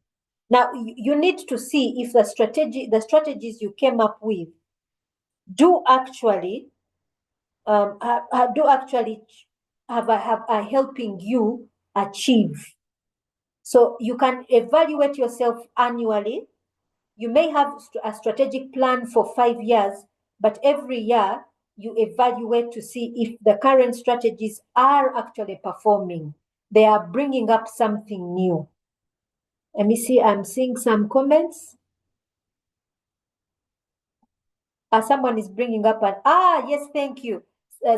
Now, you need to see if the strategies you came up with do actually are helping you achieve. So you can evaluate yourself annually. You may have a strategic plan for 5 years, but every year you evaluate to see if the current strategies are actually performing. They are bringing up something new. Let me see, I'm seeing some comments. Someone is bringing up yes, thank you.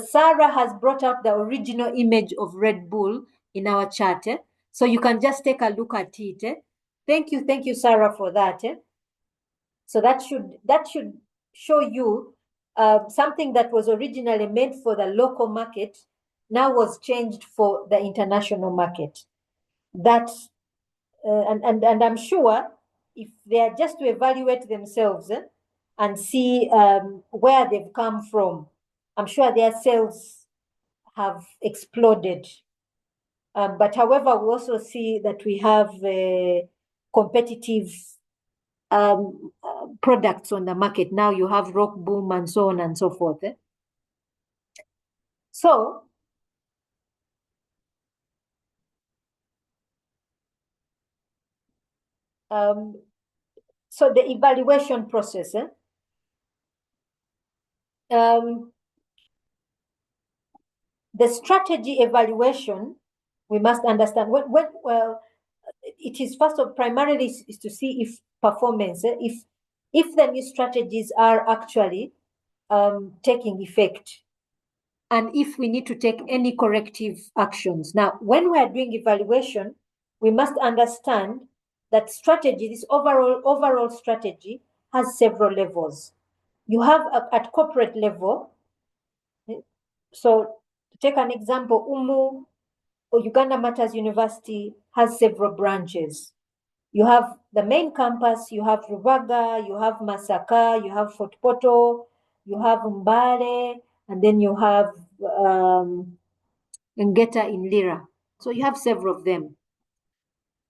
Sarah has brought out the original image of Red Bull in our chat. So you can just take a look at it. Thank you, Sarah, for that. So that should show you something that was originally meant for the local market now was changed for the international market. That and I'm sure if they are just to evaluate themselves and see where they've come from, I'm sure their sales have exploded. But however, we also see that we have competitive products on the market. Now you have Rock Boom and so on and so forth. So so the evaluation process. The strategy evaluation, we must understand it is first of primarily is to see if performance, if the new strategies are actually taking effect, and if we need to take any corrective actions. Now, when we are doing evaluation, we must understand that strategy, this overall strategy, has several levels. You have at corporate level. So to take an example, UMU or Uganda Matters University has several branches. You have the main campus, you have Rubaga, you have Masaka, you have Fort Poto, you have Mbale, and then you have Ngeta in Lira. So you have several of them.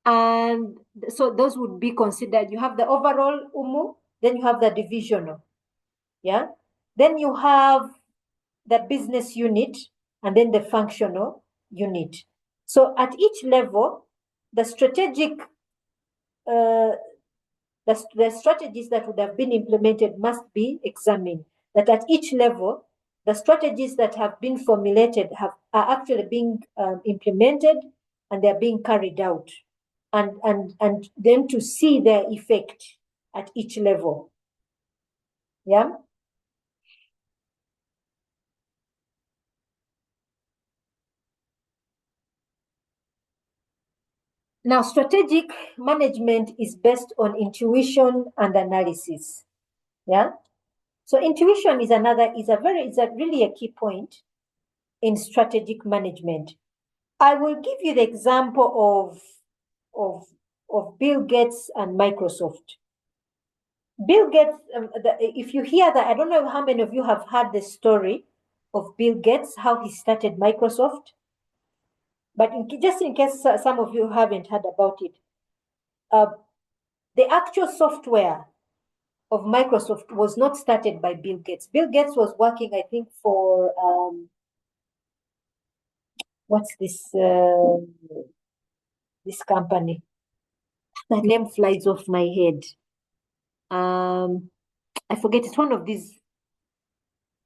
And so those would be considered. You have the overall UMU, then you have the divisional. Yeah. Then you have the business unit, and then the functional unit. So at each level, the strategic the strategies that would have been implemented must be examined. That at each level, the strategies that have been formulated are actually being implemented and they're being carried out, and then to see their effect at each level. Yeah. Now, strategic management is based on intuition and analysis. Yeah. So intuition is really a key point in strategic management. I will give you the example of Bill Gates and Microsoft. Bill Gates, if you hear that, I don't know how many of you have heard the story of Bill Gates, how he started Microsoft. But just in case some of you haven't heard about it, the actual software of Microsoft was not started by Bill Gates. Bill Gates was working, I think, for what's this company? The name flies off my head. I forget. It's one of these.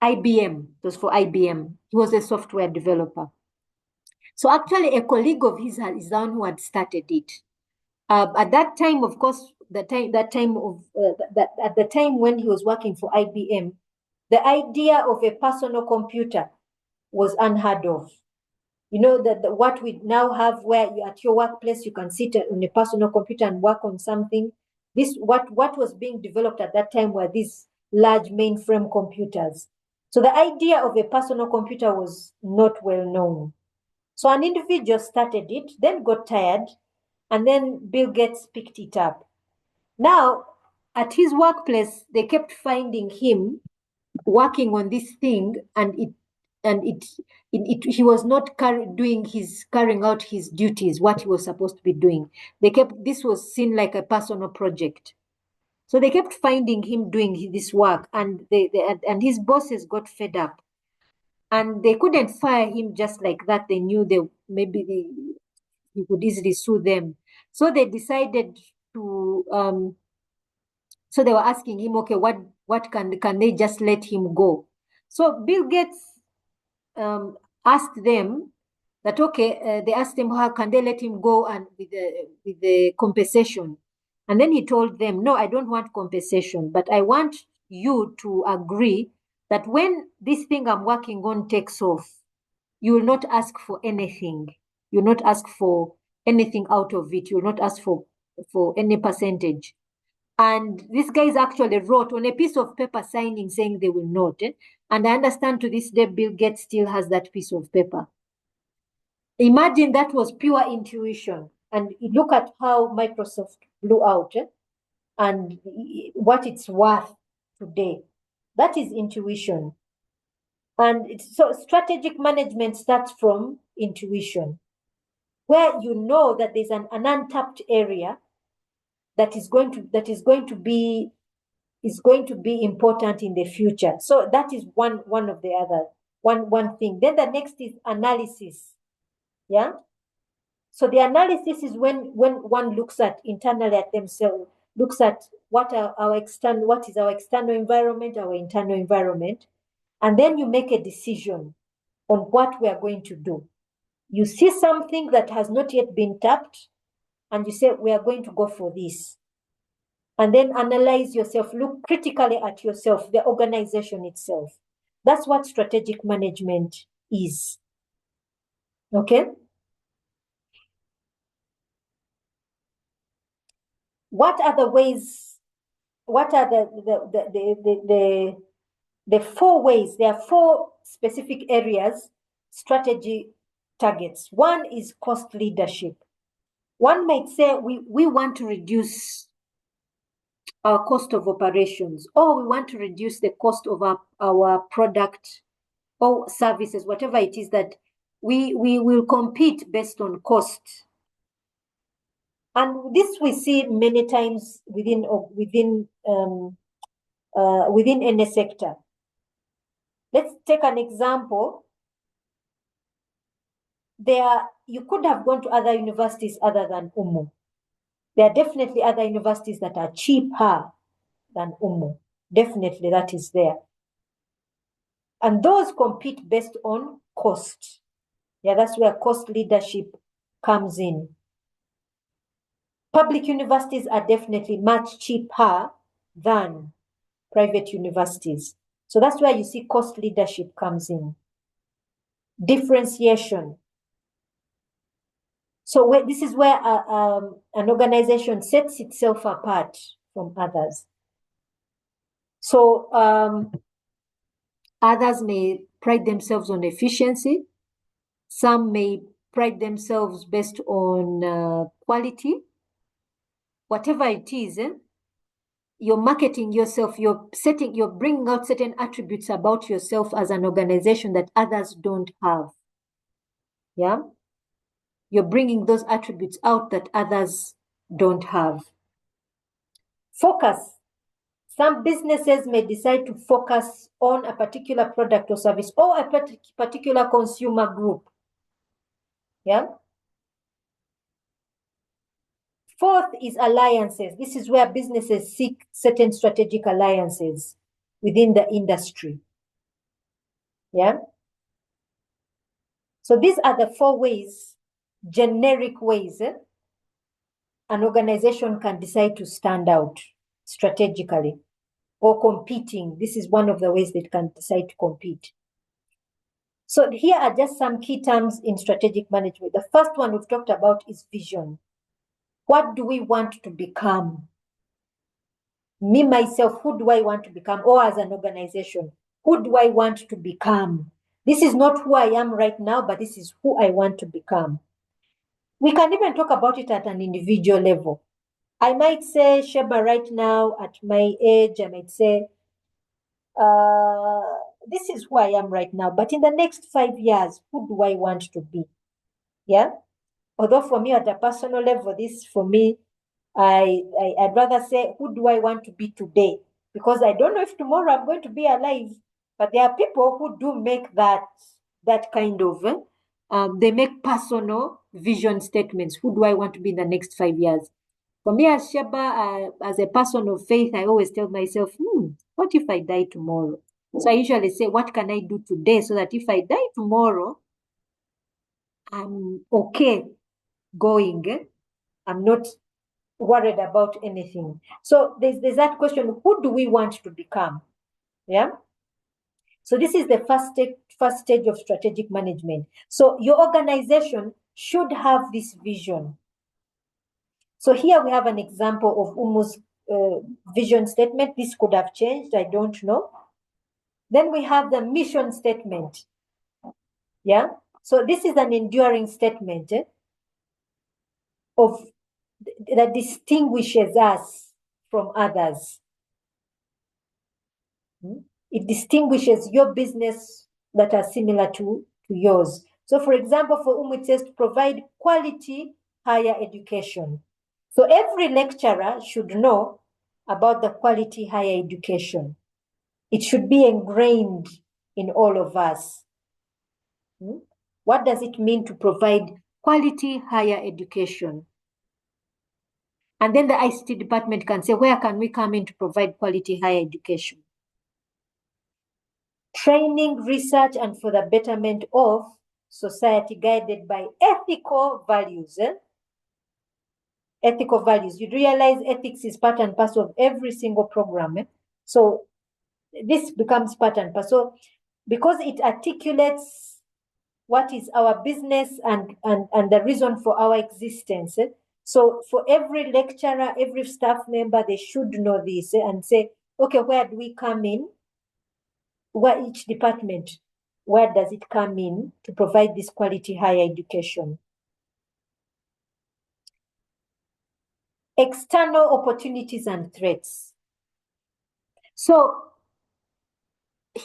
IBM. It was for IBM. He was a software developer. So actually, a colleague of his is the one who had started it. At that time, of course, at the time when he was working for IBM, the idea of a personal computer was unheard of. You know that what we now have, where at your workplace you can sit on a personal computer and work on something. What was being developed at that time were these large mainframe computers. So the idea of a personal computer was not well known. So an individual started it, then got tired, and then Bill Gates picked it up. Now, at his workplace, they kept finding him working on this thing, and he was not carrying out his duties, what he was supposed to be doing. This was seen like a personal project. So they kept finding him doing this work, and and his bosses got fed up, and they couldn't fire him just like that. They knew he could easily sue them. So they decided to so they were asking him, okay, what can they just let him go? So Bill Gates asked them that, okay, they asked him, how can they let him go and with the compensation? And then he told them, no, I don't want compensation, but I want you to agree that when this thing I'm working on takes off, you will not ask for anything. You will not ask for anything out of it. You will not ask for any percentage. And these guys actually wrote on a piece of paper signing saying they will not. And I understand to this day, Bill Gates still has that piece of paper. Imagine that was pure intuition. And look at how Microsoft blew out and what it's worth today. That is intuition. And so strategic management starts from intuition, where you know that there's an untapped area that is going to be important in the future. So that is one of the other one thing. Then the next is analysis. Yeah. So the analysis is when one looks at internally at themselves, looks at what is our external environment, our internal environment, and then you make a decision on what we are going to do. You see something that has not yet been tapped, and you say, we are going to go for this. And then analyze yourself, look critically at yourself, the organization itself. That's what strategic management is. Okay? What are the ways, what are the 4 ways? There are 4 specific areas strategy targets. One is cost leadership. One might say we want to reduce our cost of operations, or we want to reduce the cost of our product or services, whatever it is that we will compete based on cost. And this we see many times within any sector. Let's take an example. You could have gone to other universities other than UMU. There are definitely other universities that are cheaper than UMU. Definitely that is there. And those compete based on cost. Yeah, that's where cost leadership comes in. Public universities are definitely much cheaper than private universities. So that's where you see cost leadership comes in. Differentiation. So this is where an organization sets itself apart from others. So others may pride themselves on efficiency. Some may pride themselves based on quality. Whatever it is, you're marketing yourself, you're bringing out certain attributes about yourself as an organization that others don't have. Yeah. You're bringing those attributes out that others don't have. Focus. Some businesses may decide to focus on a particular product or service or a particular consumer group. Yeah. Fourth is alliances. This is where businesses seek certain strategic alliances within the industry. Yeah. So these are the 4 ways, generic ways, an organization can decide to stand out strategically or competing. This is one of the ways they can decide to compete. So here are just some key terms in strategic management. The first one we've talked about is vision. What do we want to become? Me, myself, who do I want to become? Or as an organization, who do I want to become? This is not who I am right now, but this is who I want to become. We can even talk about it at an individual level. I might say, Sheba, right now, at my age, I might say, this is who I am right now, but in the next 5 years, who do I want to be? Yeah. Although for me, at a personal level, this for me, I'd rather say, who do I want to be today? Because I don't know if tomorrow I'm going to be alive. But there are people who do make that kind of, they make personal vision statements. Who do I want to be in the next 5 years? For me, as Sheba, as a person of faith, I always tell myself, what if I die tomorrow? So I usually say, what can I do today so that if I die tomorrow, I'm okay going. I'm not worried about anything. So there's that question, who do we want to become? Yeah. So this is the first stage of strategic management. So your organization should have this vision. So here we have an example of Umu's vision statement. This could have changed, I don't know. Then we have the mission statement. Yeah. So this is an enduring statement of that distinguishes us from others. It distinguishes your business that are similar to yours. So for example, for it says to provide quality higher education. So every lecturer should know about the quality higher education. It should be ingrained in all of us. What does it mean to provide quality higher education? And then the ICT department can say, where can we come in to provide quality higher education? Training, research, and for the betterment of society guided by ethical values. Ethical values. You realize ethics is part and parcel of every single program. So this becomes part and parcel because it articulates what is our business and the reason for our existence. So for every lecturer, every staff member, they should know this and say, okay, where do we come in? Where each department, where does it come in to provide this quality higher education? External opportunities and threats. So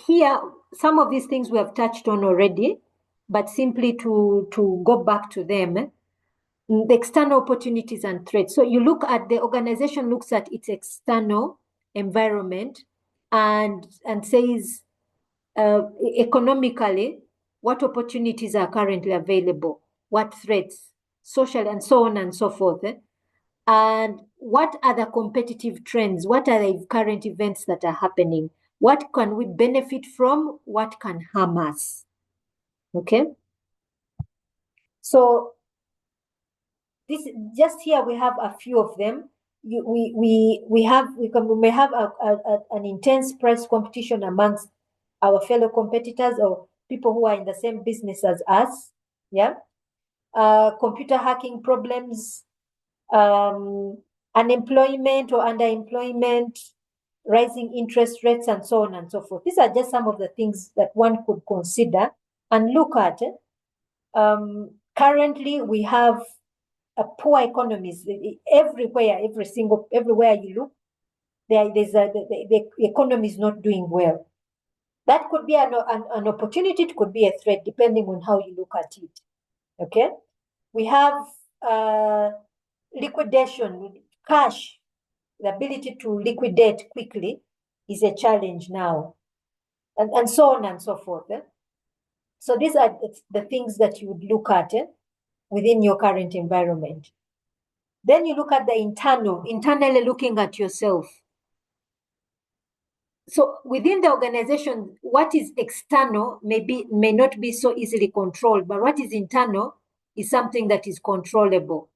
here, some of these things we have touched on already, but simply to go back to them, the external opportunities and threats. So you look at the organization looks at its external environment and says economically, what opportunities are currently available, what threats, social and so on and so forth. And what are the competitive trends? What are the current events that are happening? What can we benefit from? What can harm us? Okay. So this just here we have a few of them. We may have an intense price competition amongst our fellow competitors or people who are in the same business as us. Yeah. Computer hacking problems, unemployment or underemployment, rising interest rates, and so on and so forth. These are just some of the things that one could consider and look at. Currently, we have a poor economies everywhere, everywhere you look. The economy is not doing well. That could be an opportunity. It could be a threat, depending on how you look at it. Okay, we have liquidation, cash. The ability to liquidate quickly is a challenge now, and so on and so forth. So these are the things that you would look at within your current environment. Then you look at the internally looking at yourself. So within the organization, what is external may not be so easily controlled, but what is internal is something that is controllable.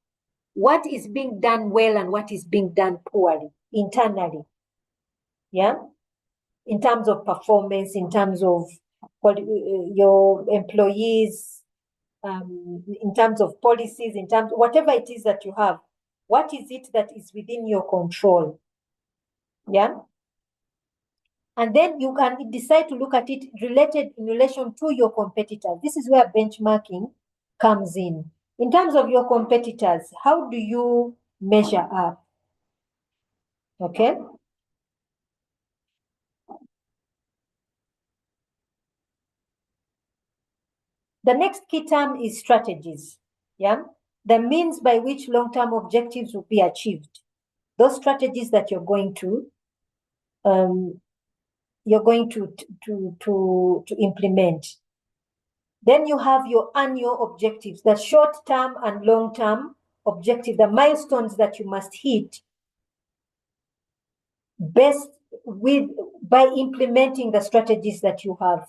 What is being done well and what is being done poorly internally. Yeah. In terms of performance, in terms of your employees, in terms of policies, in terms of whatever it is that you have, what is it that is within your control? Yeah. And then you can decide to look at it related in relation to your competitors. This is where benchmarking comes in. In terms of your competitors, how do you measure up? Okay. The next key term is strategies. Yeah, the means by which long-term objectives will be achieved. Those strategies that you're going to implement. Then you have your annual objectives, the short-term and long-term objective, the milestones that you must hit best by implementing the strategies that you have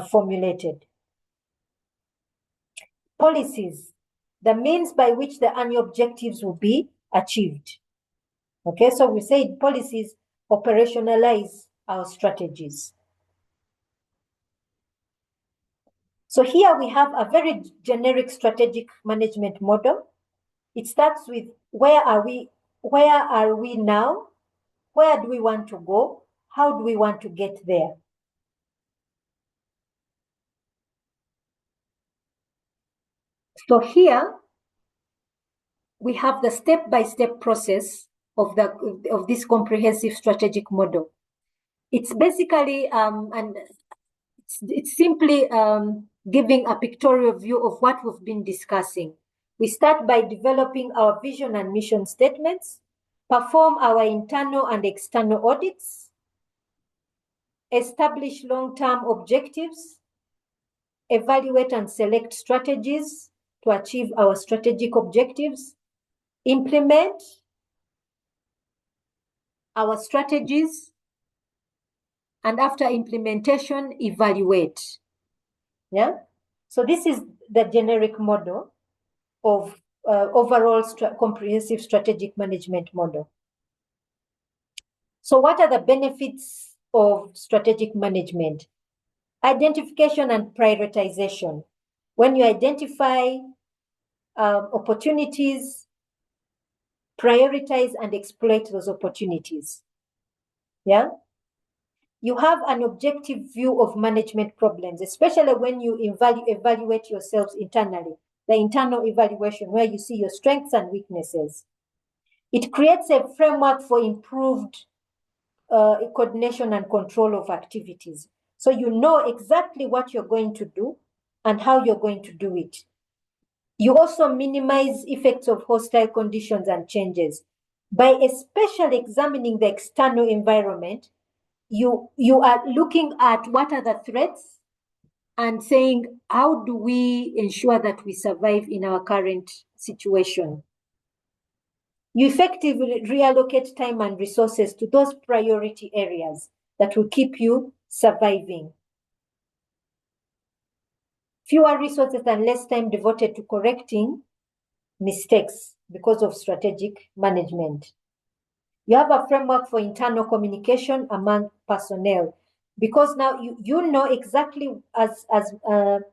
formulated. Policies, the means by which the annual objectives will be achieved. Okay, so we said policies operationalize our strategies. So here we have a very generic strategic management model. It starts with where are we now? Where do we want to go? How do we want to get there? So here we have the step-by-step process of this comprehensive strategic model. It's basically it's simply giving a pictorial view of what we've been discussing. We start by developing our vision and mission statements, perform our internal and external audits, establish long-term objectives, evaluate and select strategies to achieve our strategic objectives, implement our strategies, and after implementation, evaluate. Yeah. So this is the generic model of overall comprehensive strategic management model. So what are the benefits of strategic management? Identification and prioritization. When you identify opportunities, prioritize and exploit those opportunities. Yeah. You have an objective view of management problems, especially when you evaluate yourselves internally, the internal evaluation where you see your strengths and weaknesses. It creates a framework for improved coordination and control of activities. So you know exactly what you're going to do and how you're going to do it. You also minimize effects of hostile conditions and changes. By especially examining the external environment, you are looking at what are the threats and saying, how do we ensure that we survive in our current situation? You effectively reallocate time and resources to those priority areas that will keep you surviving. Fewer resources and less time devoted to correcting mistakes because of strategic management. You have a framework for internal communication among personnel, because now you know exactly the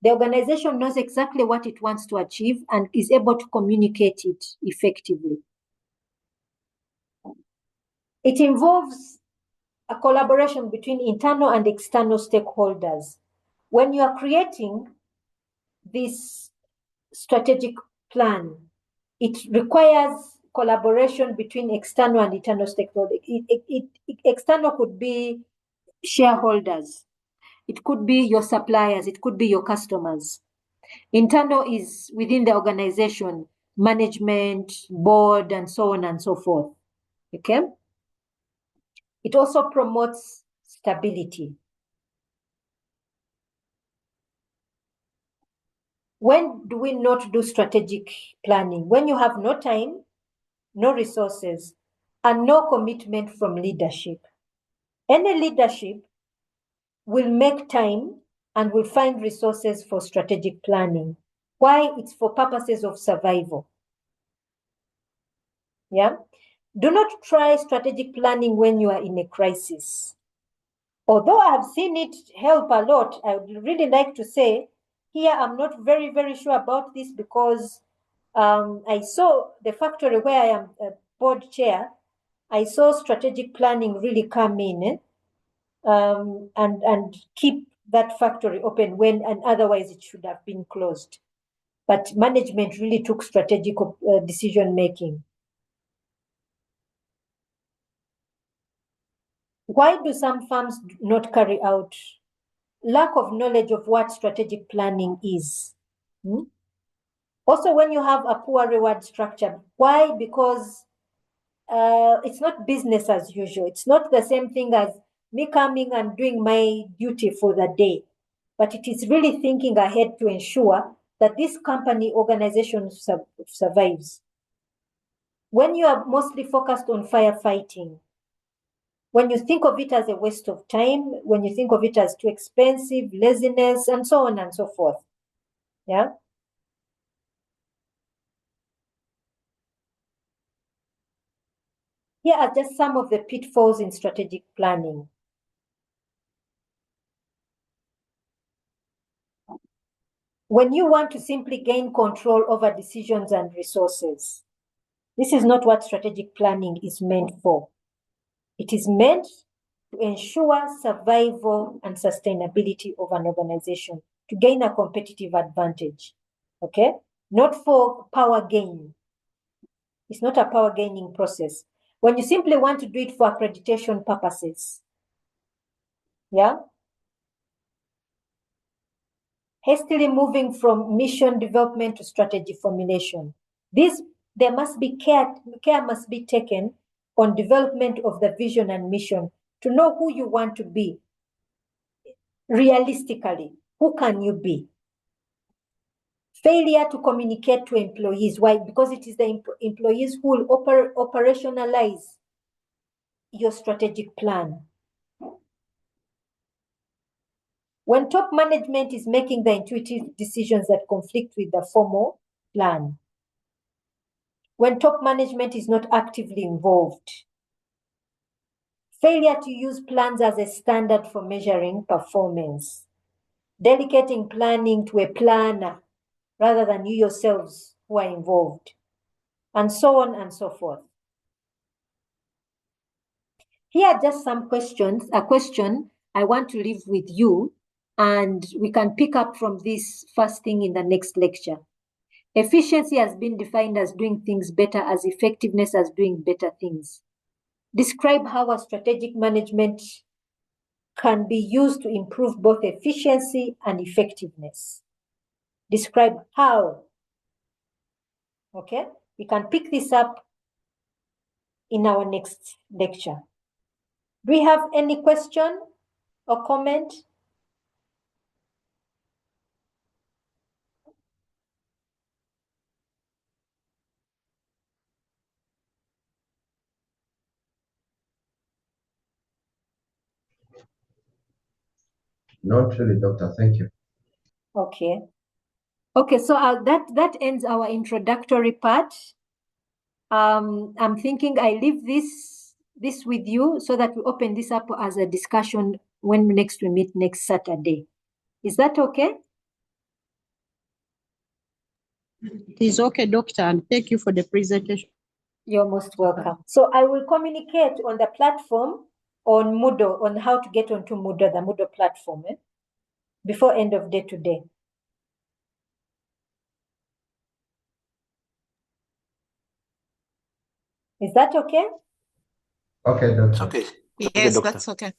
organization knows exactly what it wants to achieve and is able to communicate it effectively. It involves a collaboration between internal and external stakeholders. When you are creating this strategic plan, it requires collaboration between external and internal stakeholders. External could be shareholders, it could be your suppliers, it could be your customers. Internal is within the organization, management, board, and so on and so forth. Okay. It also promotes stability. When do we not do strategic planning? When you have no time, no resources, and no commitment from leadership. Any leadership will make time and will find resources for strategic planning. Why? It's for purposes of survival. Yeah. Do not try strategic planning when you are in a crisis. Although I have seen it help a lot, I would really like to say here I'm not very, very sure about this because I saw the factory where I am a board chair. I saw strategic planning really come in and keep that factory open when and otherwise it should have been closed. But management really took strategic decision making. Why do some firms not carry out lack of knowledge of what strategic planning is. Also, when you have a poor reward structure, why? Because it's not business as usual. It's not the same thing as me coming and doing my duty for the day, but it is really thinking ahead to ensure that this company organization survives. When you are mostly focused on firefighting, when you think of it as a waste of time, when you think of it as too expensive, laziness, and so on and so forth. Yeah. Here are just some of the pitfalls in strategic planning. When you want to simply gain control over decisions and resources, this is not what strategic planning is meant for. It is meant to ensure survival and sustainability of an organization, to gain a competitive advantage, okay? Not for power gain. It's not a power gaining process. When you simply want to do it for accreditation purposes, yeah? Hastily moving from mission development to strategy formulation. There must be care must be taken on development of the vision and mission to know who you want to be. Realistically, who can you be? Failure to communicate to employees. Why? Because it is the employees who will operationalize your strategic plan. When top management is making the intuitive decisions that conflict with the formal plan. When top management is not actively involved. Failure to use plans as a standard for measuring performance. Delegating planning to a planner rather than you yourselves who are involved. And so on and so forth. Here are just some questions, a question I want to leave with you, and we can pick up from this first thing in the next lecture. Efficiency has been defined as doing things better, as effectiveness as doing better things. Describe how a strategic management can be used to improve both efficiency and effectiveness. Describe how. Okay, we can pick this up in our next lecture. Do we have any question or comment? Not really, doctor. Thank you. Okay. Okay, so that ends our introductory part. I'm thinking I leave this with you so that we open this up as a discussion when next we meet next Saturday. Is that okay? It is okay, doctor, and thank you for the presentation. You're most welcome. So I will communicate on the platform on Moodle, on how to get onto Moodle, the Moodle platform, before end of day today. Is that okay? Okay, doctor. Okay. Yes, doctor. that's okay.